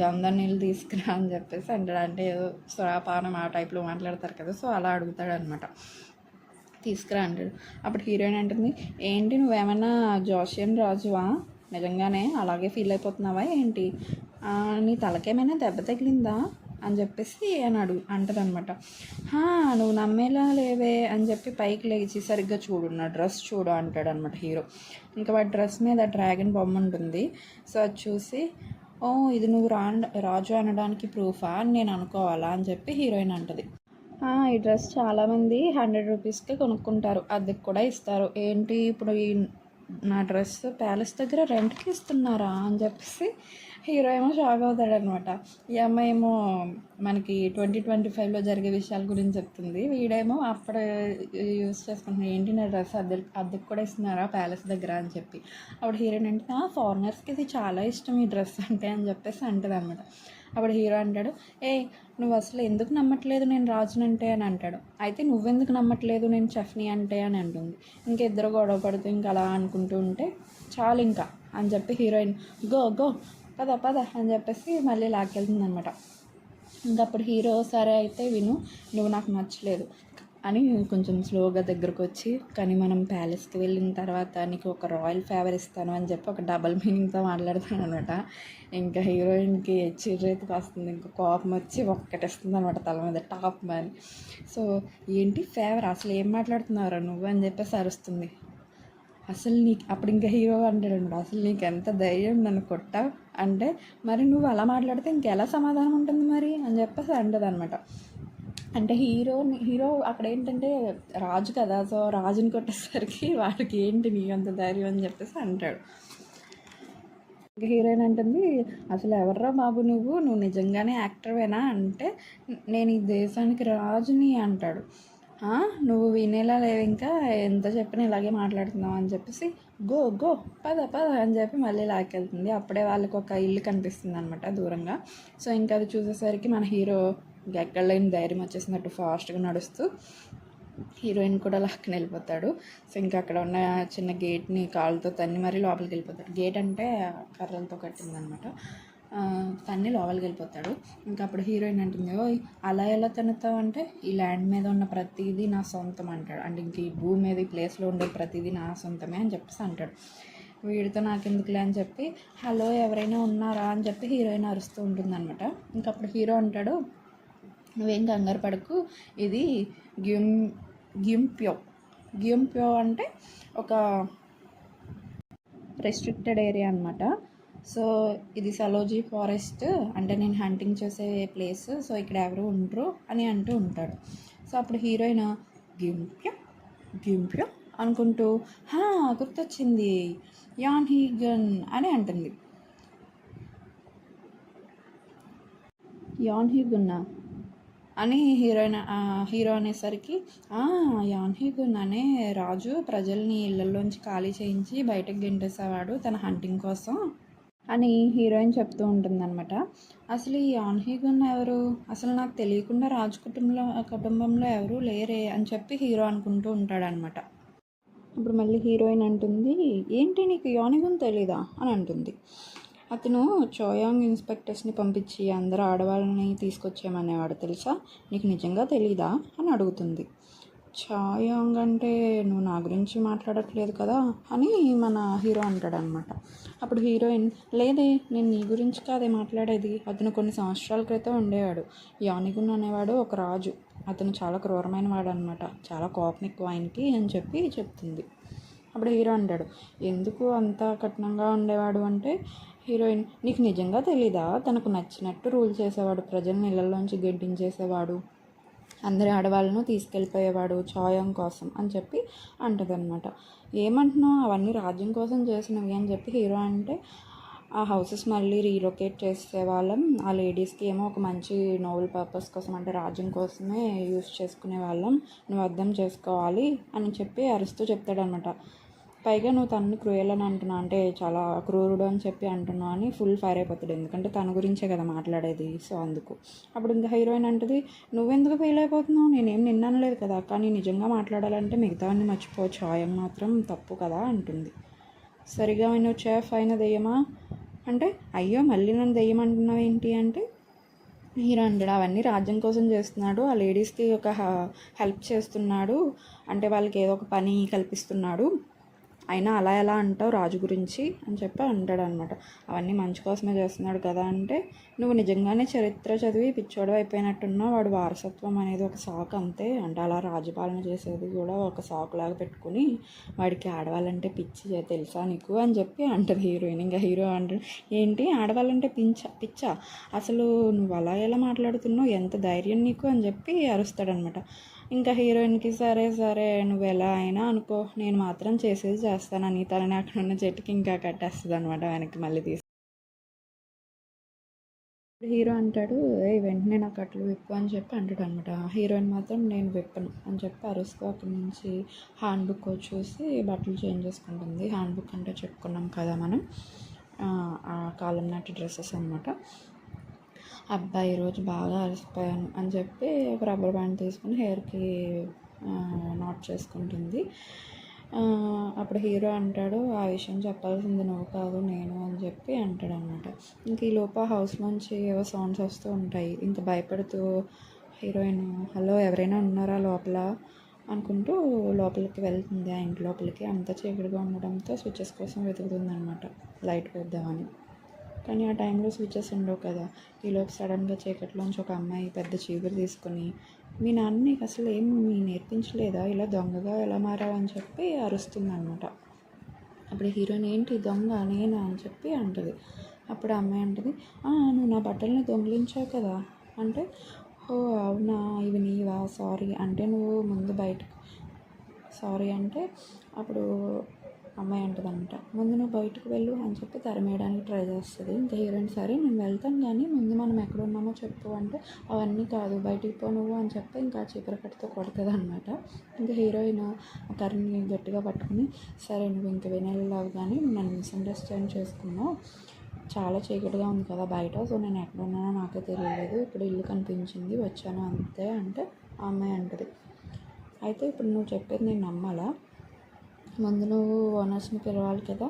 గంధం నీళ్ళు తీసుకురా అని చెప్పేసి అంటాడు. అంటే ఏదో సురాపానం ఆ టైప్లో మాట్లాడతారు కదా, సో అలా అడుగుతాడు అనమాట. తీసుకురా అంటాడు. అప్పుడు హీరోయిన్ అంటుంది, ఏంటి నువ్వేమన్నా జోషియన్ రాజువా, నిజంగానే అలాగే ఫీల్ అయిపోతున్నావా ఏంటి, నీ తలకేమైనా దెబ్బ తగిలిందా అని చెప్పేసి అంటది అనమాట. నువ్వు నమ్మేలా లేవే అని చెప్పి పైకి లేచి సరిగ్గా చూడు, నా డ్రెస్ చూడు అంటాడు అనమాట హీరో. ఇంకా వాడి డ్రెస్ మీద డ్రాగన్ బొమ్మ ఉంటుంది. సో అది చూసి, ఓ ఇది నువ్వు రాజు అనడానికి ప్రూఫా అని నేను అనుకోవాలా అని చెప్పి హీరోయిన్ అంటది. ఈ డ్రెస్ చాలామంది 100 రూపీస్కి కొనుక్కుంటారు, అద్దెకి కూడా ఇస్తారు, ఏంటి ఇప్పుడు నా డ్రెస్ ప్యాలెస్ దగ్గర రెంట్కి ఇస్తున్నారా అని చెప్పేసి హీరో ఏమో షాక్ అవుతాడనమాట. ఈ అమ్మాయి ఏమో మనకి 2025లో జరిగే విషయాల గురించి చెప్తుంది, వీడేమో అప్పుడు యూస్ చేసుకుంటున్నాడు, ఏంటి నా డ్రెస్ అద్దెకి కూడా ఇస్తున్నారా ప్యాలెస్ దగ్గర అని చెప్పి. అప్పుడు హీరోయిన్ అంటే, ఫారినర్స్కి ఇది చాలా ఇష్టం ఈ డ్రెస్ అంటే అని చెప్పేసి అంటుంది అనమాట. అప్పుడు హీరో అంటాడు, నువ్వు అసలు ఎందుకు నమ్మట్లేదు నేను రాజునంటే అని అంటాడు. అయితే నువ్వెందుకు నమ్మట్లేదు నేను చెఫ్ని అంటే అని అంటుంది. ఇంకా ఇద్దరు గొడవ పడుతూ ఇంకా అలా అనుకుంటూ ఉంటే చాలు ఇంకా అని చెప్పి హీరోయిన్ గో పద అని చెప్పేసి మళ్ళీ లాక్కెళ్తుంది అనమాట. ఇంకా అప్పుడు హీరో, సరే అయితే విను, నువ్వు నాకు నచ్చలేదు, అని కొంచెం స్లోగా దగ్గరకు వచ్చి, కానీ మనం ప్యాలెస్కి వెళ్ళిన తర్వాత నీకు ఒక రాయల్ ఫేవర్ ఇస్తాను అని చెప్పి ఒక డబల్ మీనింగ్తో మాట్లాడతాను అనమాట. ఇంకా హీరోయిన్కి చిర్రెత్తుకు వస్తుంది, ఇంకా కోపం వచ్చి ఒక్కటేస్తుంది అనమాట తల మీద టాప్ అని. సో ఏంటి ఫేవర్, అసలు ఏం మాట్లాడుతున్నావురా నువ్వు అని చెప్పేసి అరుస్తుంది. అసలు నీకు అప్పుడు ఇంకా హీరో అంటాడు అనమాట, అసలు నీకు ఎంత ధైర్యం నన్ను కొట్టావు అంటే, మరి నువ్వు అలా మాట్లాడితే ఇంకెలా సమాధానం ఉంటుంది మరి అని చెప్పేసి అంటది అనమాట. అంటే హీరో అక్కడ ఏంటంటే రాజు కదా, సో రాజుని కొట్టేసరికి వాడికి ఏంటి నీ అంత ధైర్యం అని చెప్పేసి అంటాడు. ఇంకా హీరోయిన్ అంటుంది, అసలు ఎవర్రా బాబు నువ్వు నిజంగానే యాక్టర్వేనా అంటే, నేను ఈ దేశానికి రాజుని అంటాడు. నువ్వు వినేలా లేవు, ఇంకా ఎంత చెప్పినా ఇలాగే మాట్లాడుతున్నావు అని చెప్పేసి గో గో పద పద అని చెప్పి మళ్ళీ లాక్కెళ్తుంది. అప్పుడే వాళ్ళకి ఒక ఇల్లు కనిపిస్తుంది అనమాట దూరంగా. సో ఇంకా అది చూసేసరికి మన హీరో ఎక్కడ లేని ధైర్యం వచ్చేసినట్టు ఫాస్ట్గా నడుస్తూ హీరోయిన్ కూడా లాక్కుని వెళ్ళిపోతాడు. సో ఇంకా అక్కడ ఉన్న చిన్న గేట్ని కాళ్ళతో తన్ని మరీ లోపలికి వెళ్ళిపోతాడు. గేట్ అంటే కర్రలతో కట్టిందనమాట. తన్ని లోపలికి వెళ్ళిపోతాడు. ఇంకా అప్పుడు హీరోయిన్ అంటుంది, ఓ అలా ఎలా తన్నుతావు అంటే, ఈ ల్యాండ్ మీద ఉన్న ప్రతిదీ నా సొంతం అంటాడు. అంటే ఇంక ఈ భూమి మీద ఈ ప్లేస్లో ఉండే ప్రతిదీ నా సొంతమే అని చెప్పేసి అంటాడు. వీడితో నాకెందుకులే అని చెప్పి, హలో ఎవరైనా ఉన్నారా అని చెప్పి హీరోయిన్ అరుస్తూ ఉంటుందన్నమాట. ఇంకప్పుడు హీరో అంటాడు, నువ్వేం కంగారు పడకు, ఇది గ్యూంప్యో అంటే ఒక రెస్ట్రిక్టెడ్ ఏరియా అనమాట. సో ఇది సలోజీ ఫారెస్ట్, అంటే నేను హంటింగ్ చేసే ప్లేస్, సో ఇక్కడ ఎవరు ఉండరు అని అంటూ ఉంటాడు. సో అప్పుడు హీరోయిన్ గ్యూంప్యో అనుకుంటూ గుర్తొచ్చింది, యాన్ హీగన్ అని అంటుంది. యాన్ హీగన్నా అని హీరో అనేసరికి, యాన్ హీగన్ అనే రాజు ప్రజల్ని ఇళ్లలోంచి ఖాళీ చేయించి బయటకు గెంటేసేవాడు తన హంటింగ్ కోసం అని హీరోయిన్ చెప్తూ ఉంటుందన్నమాట. అసలు ఈ యాన్ హీగన్ ఎవరు, అసలు నాకు తెలియకుండా రాజు కుటుంబంలో ఎవరు లేరే అని చెప్పి హీరో అనుకుంటూ ఉంటాడనమాట. ఇప్పుడు మళ్ళీ హీరోయిన్ అంటుంది, ఏంటి నీకు యాన్ హీగన్ తెలీదా అని అంటుంది. అతను చోయాంగ్ ఇన్స్పెక్టర్స్ని పంపించి అందరు ఆడవాళ్ళని తీసుకొచ్చేయమనేవాడు, తెలుసా, నీకు నిజంగా తెలీదా అని అడుగుతుంది. చాయాంగ్ అంటే నువ్వు నా గురించి మాట్లాడట్లేదు కదా అని మన హీరో అంటాడనమాట. అప్పుడు హీరోయిన్, లేదే నేను నీ గురించి కాదే మాట్లాడేది, అతను కొన్ని సంవత్సరాల క్రితం ఉండేవాడు. యానిగున్ అనేవాడు ఒక రాజు, అతను చాలా క్రూరమైన వాడు అనమాట, చాలా కోపం ఎక్కువ ఆయనకి అని చెప్పి చెప్తుంది. అప్పుడు హీరో అంటాడు, ఎందుకు అంత కఠినంగా ఉండేవాడు అంటే, హీరోయిన్, నీకు నిజంగా తెలీదా, తనకు నచ్చినట్టు రూల్ చేసేవాడు, ప్రజల్ని ఇళ్లలోంచి గెంటించేసేవాడు, అందరి ఆడవాళ్ళను తీసుకెళ్ళిపోయేవాడు చాయం కోసం అని చెప్పి అంటదనమాట. ఏమంటున్నావు, అవన్నీ రాజ్యం కోసం చేసినవి అని చెప్పి హీరో అంటే, ఆ హౌసెస్ మళ్ళీ రీలొకేట్ చేసే వాళ్ళం, ఆ లేడీస్కి ఏమో ఒక మంచి నోబెల్ పర్పస్ కోసం, అంటే రాజ్యం కోసమే యూస్ చేసుకునే వాళ్ళం, నువ్వు అర్థం చేసుకోవాలి అని చెప్పి అరుస్తూ చెప్తాడనమాట. పైగా నువ్వు తనని క్రూయల్ అని అంటున్నావు, అంటే చాలా క్రూరుడు అని చెప్పి అంటున్నావు అని ఫుల్ ఫైర్ అయిపోతాడు, ఎందుకంటే తన గురించే కదా మాట్లాడేది, సో అందుకు. అప్పుడు ఇంకా హీరోయిన్ అంటుంది, నువ్వెందుకు ఫెయిల్ అయిపోతున్నావు, నేనేం నిన్ననలేదు కదా, కానీ నిజంగా మాట్లాడాలంటే మిగతావన్నీ మర్చిపోవచ్చు, ఆయన మాత్రం తప్పు కదా అంటుంది. సరిగా నువ్వు చేఫ్ అయిన దెయ్యమా అంటే, అయ్యో మళ్ళీ నన్ను దెయ్యం అంటున్నావు ఏంటి అంటే, హీరో అంటాడు, అవన్నీ రాజ్యం కోసం చేస్తున్నాడు, ఆ లేడీస్కి ఒక హెల్ప్ చేస్తున్నాడు, అంటే వాళ్ళకి ఏదో ఒక పని కల్పిస్తున్నాడు, అయినా అలా ఎలా అంటావు రాజు గురించి అని చెప్పి అంటాడు అనమాట. అవన్నీ మంచి కోసమే చేస్తున్నాడు కదా అంటే, నువ్వు నిజంగానే చరిత్ర చదివి పిచ్చోడు అయిపోయినట్టున్నావు, వాడు వారసత్వం అనేది ఒక సాకు అంతే, అంటే అలా రాజపాలన చేసేది కూడా ఒక సాకులాగా పెట్టుకుని వాడికి ఆడవాళ్ళంటే పిచ్చి తెలుసా నీకు అని చెప్పి అంటారు హీరోయిన్. ఇంకా హీరో అంటాడు, ఏంటి ఆడవాళ్ళంటే పిచ్చా, అసలు నువ్వు అలా ఎలా మాట్లాడుతున్నావు, ఎంత ధైర్యం నీకు అని చెప్పి అరుస్తాడనమాట. ఇంకా హీరోయిన్కి, సరే సరే నువ్వు ఎలా అయినా అనుకో, నేను మాత్రం చేసేది చేస్తానని తనని అక్కడ ఉన్న చెట్టుకి ఇంకా కట్టేస్తుంది అనమాట వెనక్కి మళ్ళీ తీసి. హీరో అంటాడు, వెంటనే నాకు కట్లు విప్పు అని చెప్పి అంటాడు అనమాట. హీరోయిన్ మాత్రం నేను విప్పను అని చెప్పి అరుస్తూ అక్కడి నుంచి హ్యాండ్ బుక్ చూసి బట్టలు చేంజ్ చేసుకుంటుంది. హ్యాండ్ బుక్ అంటే చెప్పుకున్నాం కదా మనం, ఆ కాలం నాటి డ్రెస్సెస్ అనమాట. అబ్బాయి ఈరోజు బాగా అలసిపోయాను అని చెప్పి ఒక రబ్బర్ బ్యాండ్ తీసుకుని హెయిర్కి నాట్ చేసుకుంటుంది. అప్పుడు హీరో అంటాడు, ఆ విషయం చెప్పాల్సింది నువ్వు కాదు నేను అని చెప్పి అంటాడు అనమాట. ఇంక ఈ లోపల హౌస్లోంచి ఏవో సౌండ్స్ వస్తూ ఉంటాయి. ఇంకా భయపడుతూ హీరోయిన్ హలో ఎవరైనా ఉన్నారా లోపల అనుకుంటూ లోపలికి వెళ్తుంది. ఆ ఇంటి లోపలికి అంత చీకటిగా ఉండడంతో స్విచెస్ కోసం వెతుకుతుంది అనమాట, లైట్ వేద్దామని. కానీ ఆ టైంలో స్విచెస్ ఉండవు కదా. ఈలోపు సడన్గా చీకట్లోంచి ఒక అమ్మాయి పెద్ద చీపురు తీసుకొని, మీ నాన్న నీకు అసలు ఏం నేర్పించలేదా, ఇలా దొంగగా ఎలా మారావని చెప్పి అరుస్తుంది అనమాట. అప్పుడు హీరోయిన్ ఏంటి దొంగ నేనా అని చెప్పి అంటుంది. అప్పుడు ఆ అమ్మాయి అంటుంది, నువ్వు నా బట్టల్ని దొంగిలించావు కదా అంటే, ఓ అవునా ఇవి నీవా, సారీ అంటే నువ్వు ముందు బయటకు సారీ అంటే అప్పుడు అమ్మాయి అంటుందన్నమాట, ముందు నువ్వు బయటకు వెళ్ళు అని చెప్పి తరిమేయడానికి ట్రై చేస్తుంది. ఇంకా హీరోయిన్ సరే నేను వెళ్తాను కానీ ముందు మనం ఎక్కడ ఉన్నామో చెప్పు అంటే, అవన్నీ కాదు బయటికి పో నువ్వు అని చెప్పి ఇంకా చీపురు కట్టతో కొడుతుంది అనమాట. ఇంకా హీరోయిన్ కర్రని గట్టిగా పట్టుకుని, సరే నువ్వు ఇంక వినేలావు కానీ నువ్వు నన్ను మిస్అండర్స్టాండ్ చేసుకున్నావు, చాలా చీకటిగా ఉంది కదా బయట, సో నేను ఎక్కడ ఉన్నానో నాకే తెలియలేదు, ఇప్పుడు ఇల్లు కనిపించింది వచ్చాను అంతే అంటే ఆ అమ్మాయి అంటుంది, అయితే ఇప్పుడు నువ్వు చెప్పేది నేను నమ్మాలా, ముందు నువ్వు ఓనర్స్ని పిలవాలి కదా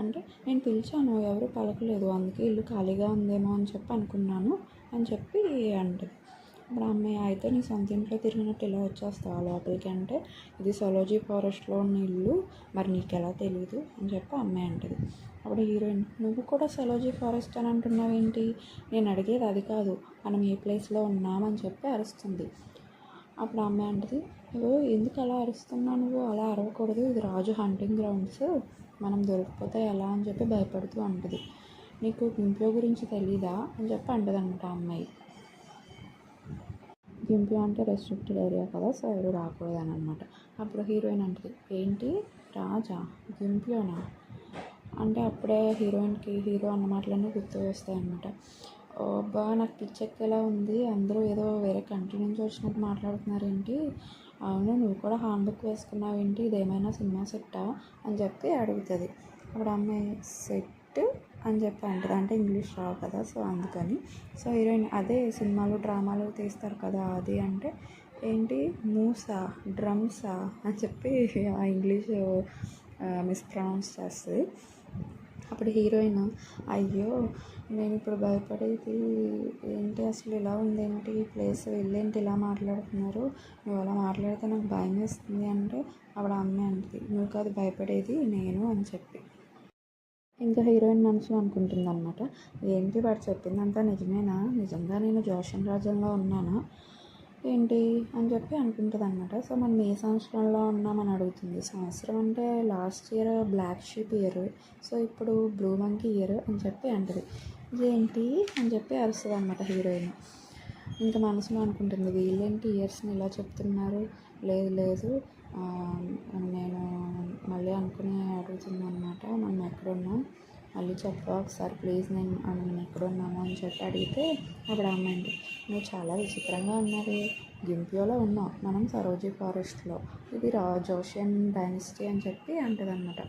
అంటే, నేను పిలిచాను ఎవరు పలకలేదు, అందుకే ఇల్లు ఖాళీగా ఉందేమో అని చెప్పి అనుకున్నాను అని చెప్పి అంటుంది. ఇప్పుడు అమ్మాయి అయితే నీ సొంత ఇంట్లో తిరిగినట్టు ఇలా వచ్చేస్తావా లోపలికి అంటే, ఇది సలోజీ ఫారెస్ట్లో ఉన్న ఇల్లు మరి నీకు ఎలా తెలియదు అని చెప్పి అమ్మాయి అంటుంది. అప్పుడు హీరోయిన్ నువ్వు కూడా సలోజీ ఫారెస్ట్ అని అంటున్నావు ఏంటి, నేను అడిగేది అది కాదు, మనం ఏ ప్లేస్లో ఉన్నామని చెప్పి అరుస్తుంది. అప్పుడు అమ్మాయి అంటుంది, నువ్వు ఎందుకు అలా అరుస్తున్నావు, నువ్వు అలా అరవకూడదు, ఇది రాజు హంటింగ్ గ్రౌండ్స్, మనం దొరికిపోతే ఎలా అని చెప్పి భయపడుతూ అంటుంది. నీకు గింప్యో గురించి తెలీదా అని చెప్పి అంటుంది అనమాట అమ్మాయి. గింప్యో అంటే రెస్ట్రిక్టెడ్ ఏరియా కదా, సో ఎవరు రాకూడదని అనమాట. అప్పుడు హీరోయిన్ అంటుంది, ఏంటి రాజా గింప్యోనా అంటే అప్పుడే హీరోయిన్కి హీరో అన్న మాటలన్నీ గుర్తు వస్తాయి అనమాట. బాగా నాకు పిచ్చెక్కేలా ఉంది, అందరూ ఏదో వేరే కంట్రీ నుంచి వచ్చినట్టు మాట్లాడుతున్నారు ఏంటి, అవును నువ్వు కూడా హ్యాండ్బుక్ వేసుకున్నావు ఏంటి, ఇదేమైనా సినిమా సెట్టా అని చెప్పి అడుగుతుంది. అప్పుడు అమ్మాయి సెట్ అని చెప్పి అంటుంది, అంటే ఇంగ్లీష్ రావు కదా సో అందుకని. సో హీరోయిన్ అదే సినిమాలు డ్రామాలు తీస్తారు కదా అది అంటే, ఏంటి మూసా డ్రమ్సా అని చెప్పి ఆ ఇంగ్లీష్ మిస్ప్రొనౌన్స్ చేస్తుంది. అప్పుడు హీరోయిన్ అయ్యో నేను ఇప్పుడు భయపడేది ఏంటి, అసలు ఇలా ఉందేంటి ఈ ప్లేస్, వెళ్ళేంటి ఇలా మాట్లాడుతున్నారు, నువ్వు అలా మాట్లాడితే నాకు భయం వేస్తుంది అంటే, అప్పుడు అమ్మాయి అంటుంది, నువ్వు కాదు భయపడేది నేను అని చెప్పి. ఇంకా హీరోయిన్ మనసులో అనుకుంటుంది అనమాట, ఏంటి వాడు చెప్పిందంతా నిజమేనా, నిజంగా నేను జోషన్ రాజ్యంలో ఉన్నానా ఏంటి అని చెప్పి అనుకుంటుంది అనమాట. సో మనం ఏ సంవత్సరంలో ఉన్నామని అడుగుతుంది. సంవత్సరం అంటే last year black sheep year, so ఇప్పుడు బ్లూ మంకీ ఇయర్ అని చెప్పి అంటుంది. ఏంటి అని చెప్పి అరుస్తుంది అనమాట హీరోయిన్. ఇంకా మనసులో అనుకుంటుంది, వీళ్ళేంటి ఇయర్స్ని ఇలా చెప్తున్నారు, లేదు లేదు నేను మళ్ళీ అనుకుని అడుగుతుంది అనమాట, మనం ఎక్కడున్నాం మళ్ళీ చెప్పా ఒకసారి ప్లీజ్, మనం ఎక్కడున్నాము అని చెప్పి అడిగితే అప్పుడు అమ్మాయి నువ్వు చాలా విచిత్రంగా ఉన్నది, గింప్యోలో ఉన్నావు, మనం సరోజీ ఫారెస్ట్లో, ఇది జోషియన్ డైనస్టీ అని చెప్పి అంటుంది అనమాట.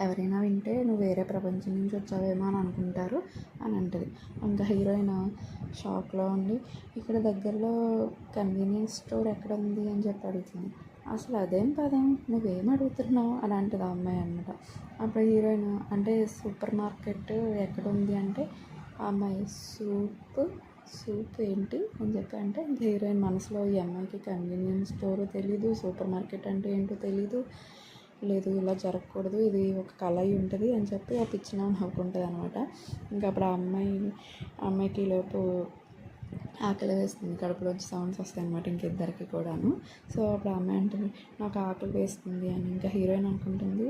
ఎవరైనా వింటే నువ్వు వేరే ప్రపంచం నుంచి వచ్చావేమో అని అనుకుంటారు అని అంటుంది. ఇంకా హీరోయిన్ షాక్లో ఉండి, ఇక్కడ దగ్గరలో కన్వీనియన్స్ స్టోర్ ఎక్కడ ఉంది అని చెప్పి అడుగుతుంది. అసలు అదేం పదం, నువ్వేం అడుగుతున్నావు అని అంటుంది ఆ అమ్మాయి అనమాట. అప్పుడు హీరోయిన్ అంటే సూపర్ మార్కెట్ ఎక్కడ ఉంది అంటే, ఆ అమ్మాయి సూప్ ఏంటి అని చెప్పి అంటే, ఇంకా హీరోయిన్ మనసులో ఈ అమ్మాయికి కన్వీనియన్స్ స్టోర్ తెలీదు, సూపర్ మార్కెట్ అంటే ఏంటో తెలీదు, లేదు ఇలా జరగకూడదు, ఇది ఒక కళ అయి ఉంటుంది అని చెప్పి ఆ పిచ్చిన నవ్వుకుంటుంది అనమాట. ఇంకా అప్పుడు ఆ అమ్మాయికి లోపు ఆకలి వేస్తుంది, కడుపులోంచి సౌండ్స్ వస్తాయి అనమాట ఇంకిద్దరికి కూడాను. సో అప్పుడు అమ్మాయి అంటుంది నాకు ఆకలి వేస్తుంది అని. ఇంకా హీరోయిన్ అనుకుంటుంది,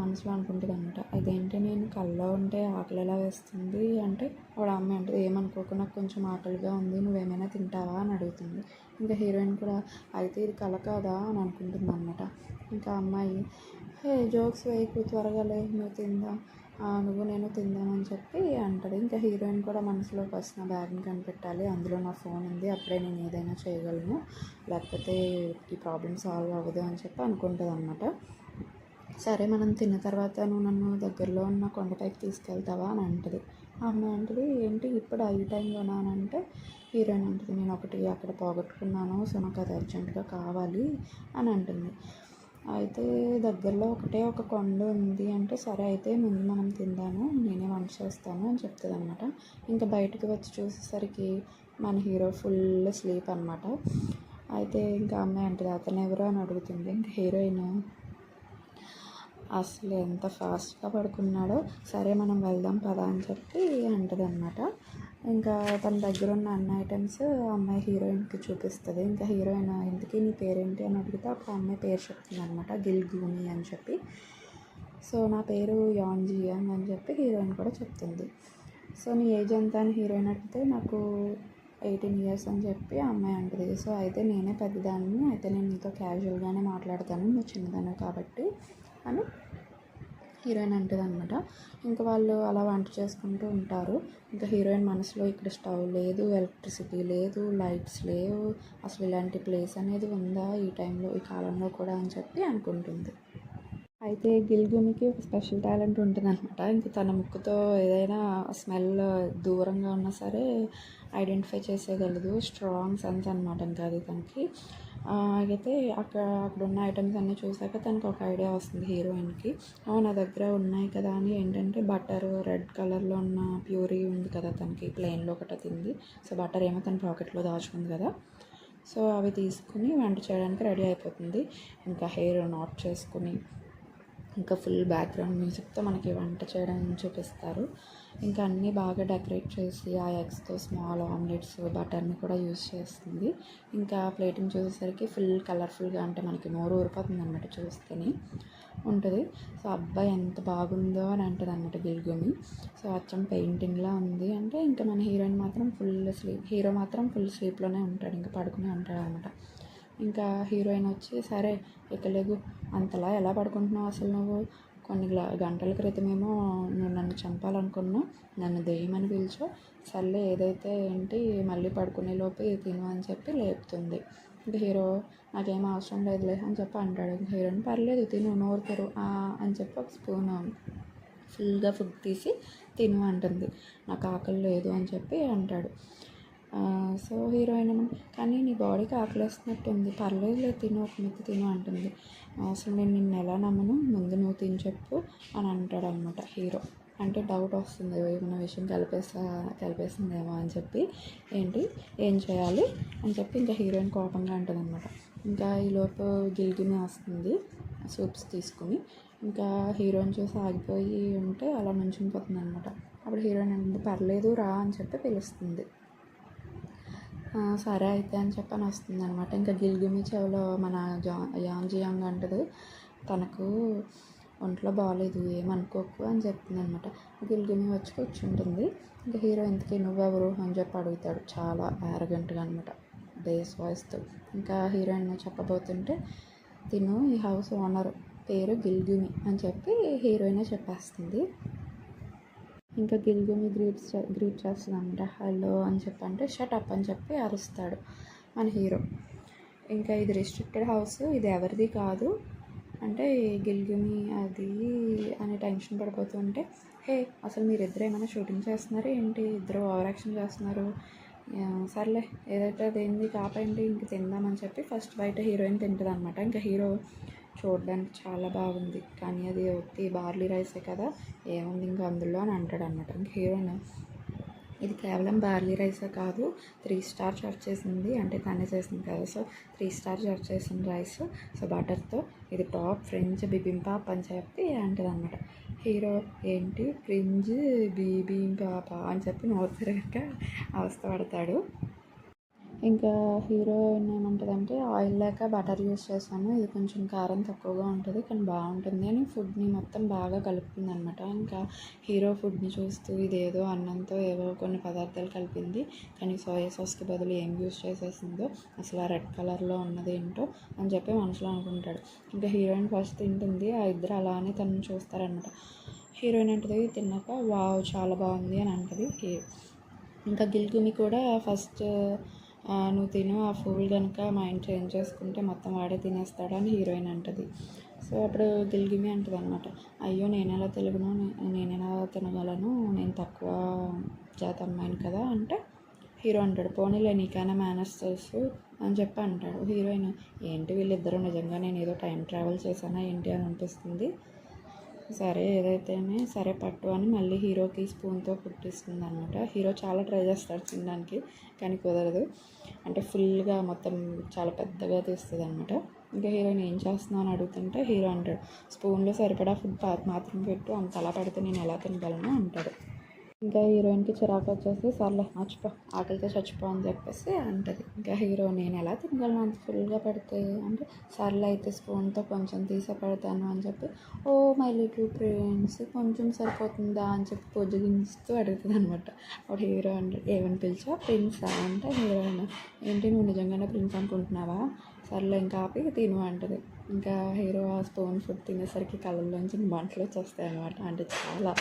మనసులో అనుకుంటుంది అనమాట, అదేంటి నేను కళ్ళలో ఉంటే ఆకలి ఎలా వేస్తుంది అంటే, అప్పుడు అమ్మాయి అంటుంది ఏమనుకోకు నాకు కొంచెం ఆకలిగా ఉంది, నువ్వేమైనా తింటావా అని అడుగుతుంది. ఇంకా హీరోయిన్ కూడా అయితే ఇది కళ కాదా అని అనుకుంటుంది అనమాట. ఇంకా అమ్మాయి జోక్స్ వేయకు త్వరగా లే, నువ్వు తిందాం, నువ్వు నేను తిందామని చెప్పి అంటుంది. ఇంకా హీరోయిన్ కూడా మనసులో ఫస్ట్ నా బ్యాగ్ని కనిపెట్టాలి, అందులో నా ఫోన్ ఉంది, అప్పుడే నేను ఏదైనా చేయగలను, లేకపోతే ఈ ప్రాబ్లం సాల్వ్ అవ్వదు అని చెప్పి అనుకుంటుంది అనమాట. సరే మనం తిన్న తర్వాత నువ్వు నన్ను దగ్గరలో ఉన్న కొండపైకి తీసుకెళ్తావా అని అంటుంది. అమ్మాయి అంటుంది ఏంటి ఇప్పుడు ఈ టైంలోనా అని అంటే, హీరోయిన్ అంటుంది నేను ఒకటి అక్కడ పోగొట్టుకున్నాను, సో నాకు అది అర్జెంటుగా కావాలి అని అంటుంది. అయితే దగ్గరలో ఒకటే ఒక కొండ ఉంది అంటే, సరే అయితే ముందు మనం తిందాము, నేనే వంట చేస్తాను అని చెప్తుంది అనమాట. ఇంకా బయటకు వచ్చి చూసేసరికి మన హీరో ఫుల్ స్లీప్ అనమాట. అయితే ఇంకా అమ్మాయి అంటుంది అతను ఎవరో అని అడుగుతుంది. ఇంకా హీరోయిన్ అసలు ఎంత ఫాస్ట్గా పడుకున్నాడో, సరే మనం వెళ్దాం పదా అని చెప్పి అంటుంది అనమాట. ఇంకా తన దగ్గర ఉన్న అన్ని ఐటమ్స్ అమ్మాయి హీరోయిన్కి చూపిస్తుంది. ఇంకా హీరోయిన్ ఇంతకీ నీ పేరేంటి అని అడిగితే అప్పుడు అమ్మాయి పేరు చెప్తుంది అనమాట, గిల్గూమి అని చెప్పి. సో నా పేరు యాన్ జియాంగ్ అని చెప్పి హీరోయిన్ కూడా చెప్తుంది. సో నీ ఏజ్ ఎంత అని హీరోయిన్ అడిగితే నాకు 18 years అని చెప్పి అమ్మాయి అంటుంది. సో అయితే నేనే పెద్దదాన్ని, అయితే నేను నీతో క్యాజువల్గానే మాట్లాడతాను, నువ్వు చిన్నదాన్ని కాబట్టి అని హీరోయిన్ అంటుంది అనమాట. ఇంకా వాళ్ళు అలా వంట చేసుకుంటూ ఉంటారు. ఇంకా హీరోయిన్ మనసులో ఇక్కడ స్టవ్ లేదు, ఎలక్ట్రిసిటీ లేదు, లైట్స్ లేవు, అసలు ఇలాంటి ప్లేస్ అనేది ఉందా ఈ టైంలో, ఈ కాలంలో కూడా అని చెప్పి అనుకుంటుంది. అయితే గిల్గుమికి ఒక స్పెషల్ టాలెంట్ ఉంటుంది అనమాట. ఇంకా తన ముక్కుతో ఏదైనా స్మెల్ దూరంగా ఉన్నా సరే ఐడెంటిఫై చేసేయగలదు. స్ట్రాంగ్ సెన్స్ అనమాట ఇంకా అది తనకి. అయితే అక్కడ ఉన్న ఐటమ్స్ అన్నీ చూసాక తనకు ఒక ఐడియా వస్తుంది హీరోయిన్కి. నా దగ్గర ఉన్నాయి కదా అని ఏంటంటే బటర్ రెడ్ కలర్లో ఉన్న ప్యూరీ ఉంది కదా తనకి ప్లెయిన్లో ఒకటి తింది. సో బటర్ ఏమో తన పాకెట్లో దాచుకుంది కదా. సో అవి తీసుకుని వంట చేయడానికి రెడీ అయిపోతుంది. ఇంకా హెయిర్ నాట్ చేసుకుని ఇంకా ఫుల్ బ్యాక్గ్రౌండ్ మ్యూజిక్తో మనకి వంట చేయడం చూపిస్తారు. ఇంకా అన్నీ బాగా డెకరేట్ చేసి ఆ ఎగ్స్తో స్మాల్ ఆమ్లెట్స్ బటర్ని కూడా యూజ్ చేస్తుంది. ఇంకా ప్లేటింగ్ చూసేసరికి ఫుల్ కలర్ఫుల్గా, అంటే మనకి నోరు ఊరిపోతుంది అనమాట చూస్తేనే ఉంటుంది. సో అబ్బాయి ఎంత బాగుందో అని అంటుంది అనమాట గిల్గుమి. సో అచ్చం పెయింటింగ్లా ఉంది అంటే ఇంకా మన హీరోయిన్ మాత్రం హీరో మాత్రం ఫుల్ స్లీప్లోనే ఉంటాడు, ఇంకా పడుకునే ఉంటాడు అనమాట. ఇంకా హీరోయిన్ వచ్చి సరే ఎక్కలేగు, అంతలా ఎలా పడుకుంటున్నావు అసలు నువ్వు, కొన్ని గంటల క్రితమేమో నువ్వు నన్ను చంపాలనుకున్నావు, నన్ను దెయ్యమని పిలిచావు, సర్లే ఏదైతే ఏంటి మళ్ళీ పడుకునే లోపే తిను అని చెప్పి లేపుతుంది. ఇంకా హీరో నాకేం అవసరం లేదులే అని చెప్పి అంటాడు. హీరోయిన్ పర్లేదు తిను, నోరు తెరు అని చెప్పి ఒక స్పూన్ ఫుల్గా ఫుడ్ తీసి తిను అంటుంది. నాకు ఆకలి లేదు అని చెప్పి అంటాడు. సో హీరోయిన్ కానీ నీ బాడీకి ఆకలిస్తున్నట్టు ఉంది, పర్లేదు తిను, ఒక ముద్ద తిను అంటుంది. అసలు నేను నిన్ను ఎలా నమ్మను, ముందు నువ్వు తిని చెప్పు అని అంటాడు అనమాట హీరో. అంటే డౌట్ వస్తుంది ఏమైనా విషయం కలిపేసిందేమో అని చెప్పి ఏం చేయాలి అని చెప్పి ఇంకా హీరోయిన్ కోపంగా అంటుంది అనమాట. ఇంకా ఈలోపు గిల్గిని వస్తుంది సూప్స్ తీసుకుని. ఇంకా హీరోయిన్ చూసి ఆగిపోయి ఉంటే అలా నుంచుని పోతుంది అనమాట. అప్పుడు హీరోయిన్ అంటే పర్లేదు రా అని చెప్పి పిలుస్తుంది. సరే అయితే అని చెప్పని వస్తుంది అనమాట. ఇంకా గిల్గిమి చెవిలో మన యాన్ జియాంగ్ అంటది తనకు ఒంట్లో బాగాలేదు ఏమనుకోకు అని చెప్తుంది అనమాట. గిల్గిమి వచ్చి కూర్చుంటుంది. ఇంకా హీరో ఇంతకీ నువ్వెవరు అని చెప్పి అడుగుతాడు చాలా యారగెంట్గా అనమాట బేస్ వాయిస్తో. ఇంకా హీరోయిన్ చెప్పబోతుంటే తిను ఈ హౌస్ ఓనర్, పేరు గిల్గిమి అని చెప్పి హీరోయినే చెప్పేస్తుంది. ఇంకా గిల్గుమి గ్రీట్ చేస్తుంది అనమాట. హలో అని చెప్పి అంటే షట్ అప్ అని చెప్పి అరుస్తాడు మన హీరో. ఇంకా ఇది రిస్ట్రిక్టెడ్ హౌస్, ఇది ఎవరిది కాదు అంటే గిల్గుమి అది అని టెన్షన్ పడిపోతుంటే, హే అసలు మీరిద్దరు ఏమైనా షూటింగ్ చేస్తున్నారు ఏంటి, ఇద్దరు ఓవర్ యాక్షన్ చేస్తున్నారు, సర్లే ఏదైతే అదేంది కాపండి ఇంక తిందామని చెప్పి ఫస్ట్ బయట హీరోయిన్ తింటుంది అనమాట. ఇంకా హీరో చూడడానికి చాలా బాగుంది కానీ అది ఒట్టి బార్లీ రైసే కదా, ఏముంది ఇంకా అందులో అని అంటాడు అనమాట. ఇంక హీరోయిన్ ఇది కేవలం బార్లీ రైసే కాదు, 3 star సర్వ్ చేసింది, అంటే తనే చేసింది కదా, సో 3 star సర్వ్ చేసిన రైస్, సో బటర్తో ఇది టాప్ ఫ్రెంచ్ బిబింపాప్ అని చెప్పి అంటుంది అనమాట. హీరో ఏంటి ఫ్రెంచ్ బిబింపాప అని చెప్పి నోరు తిరగక అవస్థపడతాడు. ఇంకా హీరోయిన్ ఏమంటుందంటే ఆయిల్ లేక బటర్ యూస్ చేస్తాను, ఇది కొంచెం కారం తక్కువగా ఉంటుంది కానీ బాగుంటుంది అని ఫుడ్ని మొత్తం బాగా కలుపుతుంది అనమాట. ఇంకా హీరో ఫుడ్ని చూస్తూ ఇదేదో అన్నంతో ఏవో కొన్ని పదార్థాలు కలిపింది కానీ సోయా సాస్కి బదులు ఏం యూస్ చేసేసిందో, అసలు ఆ రెడ్ కలర్లో ఉన్నది ఏంటో అని చెప్పి మనసులో అనుకుంటాడు. ఇంకా హీరోయిన్ ఫస్ట్ తింటుంది, ఆ ఇద్దరు అలానే తనని చూస్తారనమాట. హీరోయిన్ అంటది తిన్నాక వావ్ చాలా బాగుంది అని అంటది. ఇంకా గిల్గుమి కూడా ఫస్ట్ నువ్వు తిను, ఆ ఫుల్ కనుక మైండ్ చేంజ్ చేసుకుంటే మొత్తం వాడే తినేస్తాడు అని హీరోయిన్ అంటుంది. సో అప్పుడు గిల్గిమి అంటుంది అనమాట, అయ్యో నేనెలా నేనెలా తినగలను, నేను తక్కువ జాతి అమ్మాయిని కదా అంటే హీరో అంటాడు, పోనీలే నీకైనా మేనర్స్ తెలుసు అని చెప్పి అంటాడు. హీరోయిన్, ఏంటి వీళ్ళిద్దరూ నిజంగా నేను ఏదో టైం ట్రావెల్ చేశానా ఏంటి అని అనిపిస్తుంది. సరే ఏదైతేనే సరే పట్టు అని మళ్ళీ హీరోకి స్పూన్తో పుట్టిస్తుంది అనమాట. హీరో చాలా ట్రై చేస్తాడు తినడానికి, కానీ కుదరదు. అంటే ఫుల్గా మొత్తం చాలా పెద్దగా తీస్తుంది అనమాట. ఇంకా హీరోయిన్ ఏం చేస్తున్నావు అని అడుగుతుంటే హీరో అంటాడు, స్పూన్లో సరిపడా ఫుడ్ మాత్రం పెట్టు, అంత అలా పెడితే నేను ఎలా తినగలను అంటాడు. ఇంకా హీరోయిన్కి చిరాకు వచ్చేసి, సర్లే మర్చిపో, ఆకలితో చచ్చిపో అని చెప్పేసి అంటది. ఇంకా హీరో, నేను ఎలా తినగలను అంత ఫుల్గా పెడితే అంటే, సర్లే అయితే స్పూన్తో కొంచెం తీసే పెడతాను అని చెప్పి, ఓ మై లిటిల్ ప్రిన్స్ కొంచెం సరిపోతుందా అని చెప్పి పొద్దుగిస్తూ అడుగుతుంది అనమాట. అప్పుడు హీరో అంటే, ఏమని పిలిచా ప్రిన్సా అంటే, హీరోయిన్, ఏంటి నువ్వు నిజంగానే ప్రిన్స్ అనుకుంటున్నావా, సర్లే ఇంకా ఆపి తిను అంటది. ఇంకా హీరో ఆ స్పూన్ ఫుడ్ తినేసరికి కళ్ళల్లోంచి మంటలు వచ్చేస్తాయి అనమాట. అంటే చాలా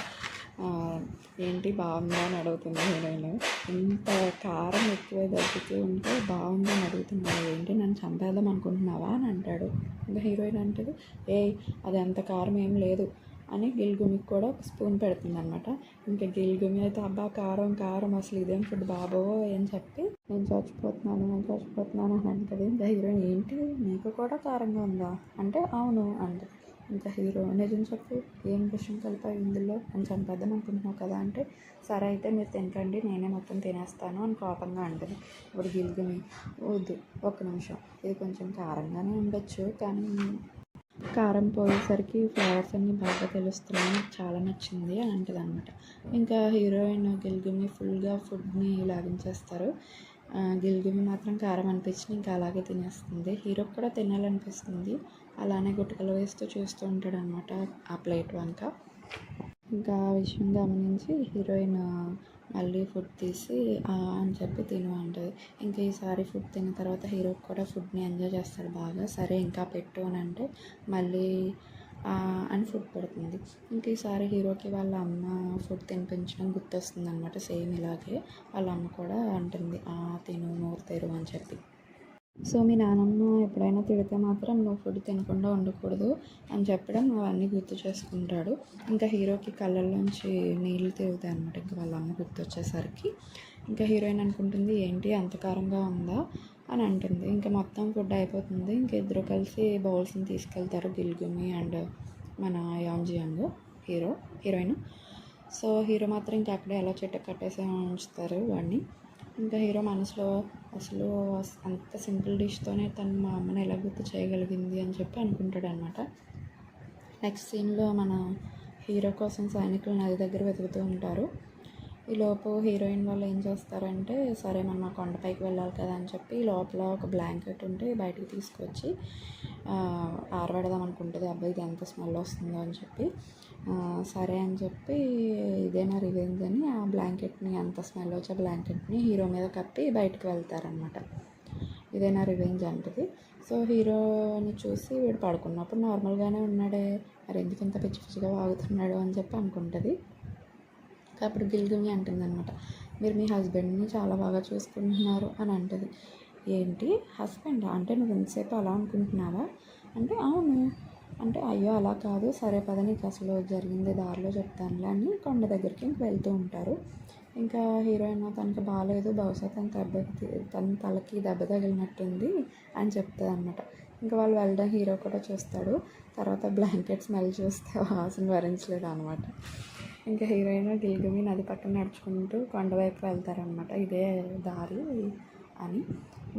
ఏంటి బాగుందా అని అడుగుతుంది హీరోయిన్. ఇంత కారం ఎక్కువ తగ్గుతూ ఉంటే బాగుందా అని అడుగుతున్నావు, ఏంటి నన్ను చంపేద్దాం అనుకుంటున్నావా అని అంటాడు. ఇంకా హీరోయిన్ అంటది, అది అంత కారం ఏం లేదు అని గిల్గుమికి కూడా ఒక స్పూన్ పెడుతుంది అనమాట. ఇంకా గిల్గుమి అయితే, అబ్బా కారం కారం అసలు ఇదేం ఫుడ్ బాబో అని చెప్పి, నేను చచ్చిపోతున్నాను అని అంటది. ఇంకా హీరోయిన్, ఏంటి నీకు కూడా కారంగా ఉందా అంటే, అవును అంటది. ఇంకా హీరో, నిజం చెప్పు, ఏం విషయం కలిపావు ఇందులో, అని చంపేద్దాం అనుకుంటున్నావు కదా అంటే, సరే అయితే మీరు తినకండి, నేనే మొత్తం తినేస్తాను అని కోపంగా అంటుంది. ఇప్పుడు గిల్గుమి, వద్దు ఒక్క నిమిషం, ఇది కొంచెం కారంగానే ఉండొచ్చు, కానీ కారం పోయేసరికి ఫ్లేవర్స్ అన్నీ బాగా తెలుస్తున్నాయి, నాకు చాలా నచ్చింది అని అంటుంది అనమాట. ఇంకా హీరోయిన్ గిల్గుమి ఫుల్గా ఫుడ్ని లాగించేస్తారు. గిల్గుమి మాత్రం కారం అనిపించి ఇంకా అలాగే తినేస్తుంది. హీరోకి కూడా తినాలనిపిస్తుంది, అలానే గుటకలు వేస్తూ చూస్తూ ఉంటాడు అనమాట ఆ ప్లేట్ వంక. ఇంకా ఆ విషయం గమనించి హీరోయిన్ మళ్ళీ ఫుడ్ తీసి అని చెప్పి తిను అంటుంది. ఇంకా ఈసారి ఫుడ్ తిన్న తర్వాత హీరోకి కూడా ఫుడ్ని ఎంజాయ్ చేస్తాడు బాగా. సరే ఇంకా పెట్టు అని అంటే మళ్ళీ అని ఫుడ్ పెడుతుంది. ఇంక ఈసారి హీరోకి వాళ్ళ అమ్మ ఫుడ్ తినిపించడం గుర్తొస్తుంది అనమాట. సేమ్ ఇలాగే వాళ్ళ అమ్మ కూడా అంటుంది, తిను నోరు తెరు అని చెప్పి. సో మీ నాన్నమ్మ ఎప్పుడైనా తిడితే మాత్రం నువ్వు ఫుడ్ తినకుండా ఉండకూడదు అని చెప్పడం అవన్నీ గుర్తు చేసుకుంటాడు. ఇంకా హీరోకి కళ్ళల్లోంచి నీళ్ళు తిరుగుతాయి అనమాట ఇంకా వాళ్ళ అమ్మ గుర్తొచ్చేసరికి. ఇంకా హీరోయిన్ అనుకుంటుంది, ఏంటి అంత కారంగా ఉందా అని అంటుంది. ఇంకా మొత్తం ఫుడ్ అయిపోతుంది. ఇంక ఇద్దరు కలిసి బౌల్స్ని తీసుకెళ్తారు, గిల్గుమి అండ్ మన యాంజియాంగ్ హీరోయిన్. సో హీరో మాత్రం ఇంకా అక్కడే ఎలా చెట్టు కట్టేసి ఉంచుతారు వాడిని. ఇంకా హీరో మనసులో అసలు అంత సింపుల్ డిష్తోనే తను మా అమ్మని ఎలా గుర్తు చేయగలిగింది అని చెప్పి అనుకుంటాడు అనమాట. నెక్స్ట్ సీన్లో మన హీరో కోసం సైనికులు నది దగ్గర వెతుకుతూ ఉంటారు. ఈలోపు హీరోయిన్ వాళ్ళు ఏం చేస్తారంటే, సరే మనం ఆ కొండపైకి వెళ్ళాలి కదా అని చెప్పి లోపల ఒక బ్లాంకెట్ ఉంటే బయటికి తీసుకొచ్చి ఆరబెడదాం అనుకుంటుంది. అబ్బాయి ఇది ఎంత స్మెల్ వస్తుందో అని చెప్పి, సరే అని చెప్పి ఇదేనా రివెంజ్ అని ఆ బ్లాంకెట్ని, అంత స్మెల్ వచ్చే బ్లాంకెట్ని హీరో మీద కప్పి బయటకు వెళ్తారనమాట. ఇదేనా రివెంజ్ అంటది. సో హీరోని చూసి వీడు పడుకున్నప్పుడు నార్మల్గానే ఉన్నాడే, మరి ఎందుకు ఇంత పిచ్చి పిచ్చిగా వాగుతున్నాడు అని చెప్పి అనుకుంటుంది. అప్పుడు గిల్గుమి అంటుందన్నమాట, మీరు మీ హస్బెండ్ని చాలా బాగా చూసుకుంటున్నారు అని అంటుంది. ఏంటి హస్బెండా అంటే, నువ్వు ఎంతసేపు అలా అనుకుంటున్నావా అంటే, అవును అంటే, అయ్యో అలా కాదు, సరే పద నీకు అసలు జరిగింది దారిలో చెప్తానులే అని కొండ దగ్గరికి ఇంక వెళ్తూ ఉంటారు. ఇంకా హీరోయిన్ తనకు బాగాలేదు, బహుశా తన తలకి దెబ్బ తగిలినట్టుంది అని చెప్తుంది అనమాట. ఇంకా వాళ్ళు వెళ్ళడం హీరో కూడా చూస్తాడు. తర్వాత బ్లాంకెట్ స్మెల్ చూస్తే వాసన భరించలేదు అనమాట. ఇంకా హీరోయిన్ గిల్గుమి నది పక్కన నడుచుకుంటూ కొండవైపు వెళ్తారనమాట. ఇదే దారి అని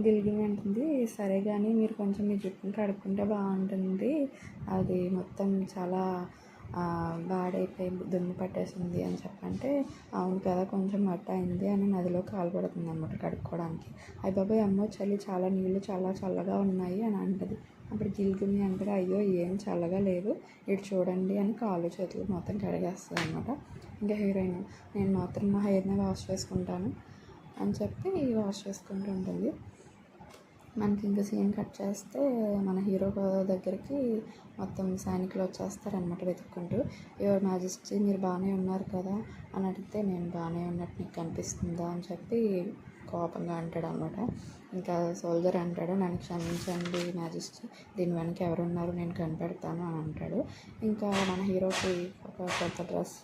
గిల్గుమి అంటుంది, సరే కానీ మీరు కొంచెం మీ జుట్టుని కడుక్కుంటే బాగుంటుంది, అది మొత్తం చాలా బాడైపోయి దుమ్ము పట్టేసింది అని చెప్పంటే, అవును కదా కొంచెం మట్ట అయింది అని నదిలో కాలుపడుతుంది అనమాట కడుక్కోవడానికి. అయ్య బాబాయ్ అమ్మో చలి, చాలా నీళ్ళు చాలా చల్లగా ఉన్నాయి అని అంటది. అప్పుడు గిల్గుమి అంటే, అయ్యో ఏం చల్లగా లేదు, ఇటు చూడండి అని కాళ్ళు చేతులు మొత్తం కడిగేస్తుంది అనమాట. ఇంకా హీరోయిన్, నేను మాత్రం నా హెయిర్ని వాష్ చేసుకుంటాను అని చెప్పి వాష్ చేసుకుంటూ ఉంటుంది. మనకి ఇంకా సీన్ కట్ చేస్తే మన హీరో దగ్గరికి మొత్తం సైనికులు వచ్చేస్తారనమాట వెతుక్కుంటూ. యువర్ మ్యాజెస్టీ మీరు బాగానే ఉన్నారు కదా అని అడిగితే, నేను బాగానే ఉన్నట్టు నీకు కనిపిస్తుందా అని చెప్పి కోపంగా అంటాడు అనమాట. ఇంకా సోల్జర్ అంటాడు, నన్ను క్షమించండి మ్యాజెస్టీ, దీని వెనక ఎవరున్నారు నేను కనిపెడతాను అని అంటాడు. ఇంకా మన హీరోకి ఒక కొత్త డ్రెస్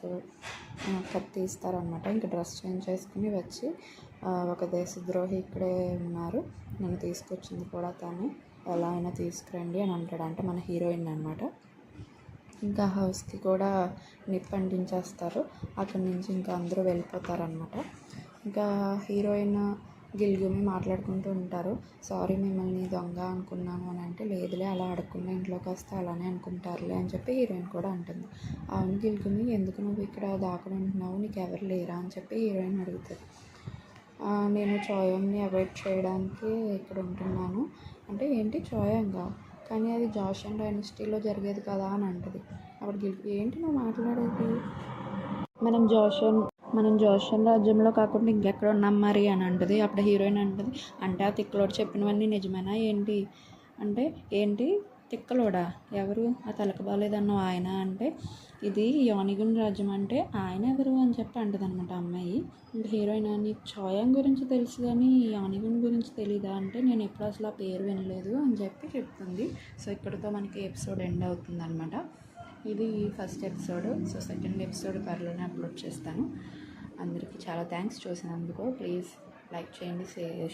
కత్తి ఇస్తారనమాట. ఇంకా డ్రెస్ చేంజ్ చేసుకుని వచ్చి ఒక దేశద్రోహి ఇక్కడే ఉన్నారు, నన్ను తీసుకొచ్చింది కూడా తను, ఎలా అయినా తీసుకురండి అని అంటాడు. అంటే మన హీరోయిన్ అనమాట. ఇంకా హౌస్కి కూడా నిప్పు అంటించేస్తారు. అక్కడి నుంచి ఇంకా అందరూ వెళ్ళిపోతారనమాట. ఇంకా హీరోయిన్ గిల్గుమి మాట్లాడుకుంటూ ఉంటారు. సారీ మిమ్మల్ని దొంగ అనుకున్నాను అని అంటే, లేదులే అలా అడగకుండా ఇంట్లోకి వస్తే అలానే అనుకుంటారులే అని చెప్పి హీరోయిన్ కూడా అంటుంది. అవును గిల్గుమి, ఎందుకు నువ్వు ఇక్కడ దాక్కుని ఉంటున్నావు, నీకు ఎవరు లేరా అని చెప్పి హీరోయిన్ అడుగుతుంది. నేను చోయంని అవాయిడ్ చేయడానికి ఇక్కడ ఉంటున్నాను అంటే, ఏంటి చోయంగా, కానీ అది జోషన్ డైనస్టీలో జరిగేది కదా అని అంటుంది. అప్పుడు ఏంటి నువ్వు మాట్లాడేది, మనం జోషన్ రాజ్యంలో కాకుండా ఇంకెక్కడ ఉన్నాం మరి అని అంటుంది. అప్పుడు హీరోయిన్ అంటుంది, అంటే ఆ తిక్కలోడు చెప్పినవన్నీ నిజమేనా ఏంటి అంటే, ఏంటి తిక్కలోడా, ఎవరు ఆ తలక బాలేదన్న ఆయన అంటే, ఇది యానిగున్ రాజ్యం అంటే ఆయన ఎవరు అని చెప్పి అంటుంది అనమాట అమ్మాయి. ఇంకా హీరోయిన్, నీకు చోయాంగ్ గురించి తెలుసు కానీ యానిగున్ గురించి తెలీదా అంటే, నేను ఎప్పుడు అసలు ఆ పేరు వినలేదు అని చెప్పి చెప్తుంది. సో ఇక్కడితో మనకి ఎపిసోడ్ ఎండ్ అవుతుంది అనమాట. ఇది first episode. So second episode త్వరలోనే అప్లోడ్ చేస్తాను. అందరికీ చాలా థ్యాంక్స్ చూసినందుకు. ప్లీజ్ లైక్ చేయండి,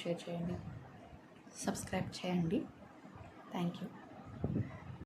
షేర్ చేయండి, సబ్స్క్రైబ్ చేయండి. Thank you.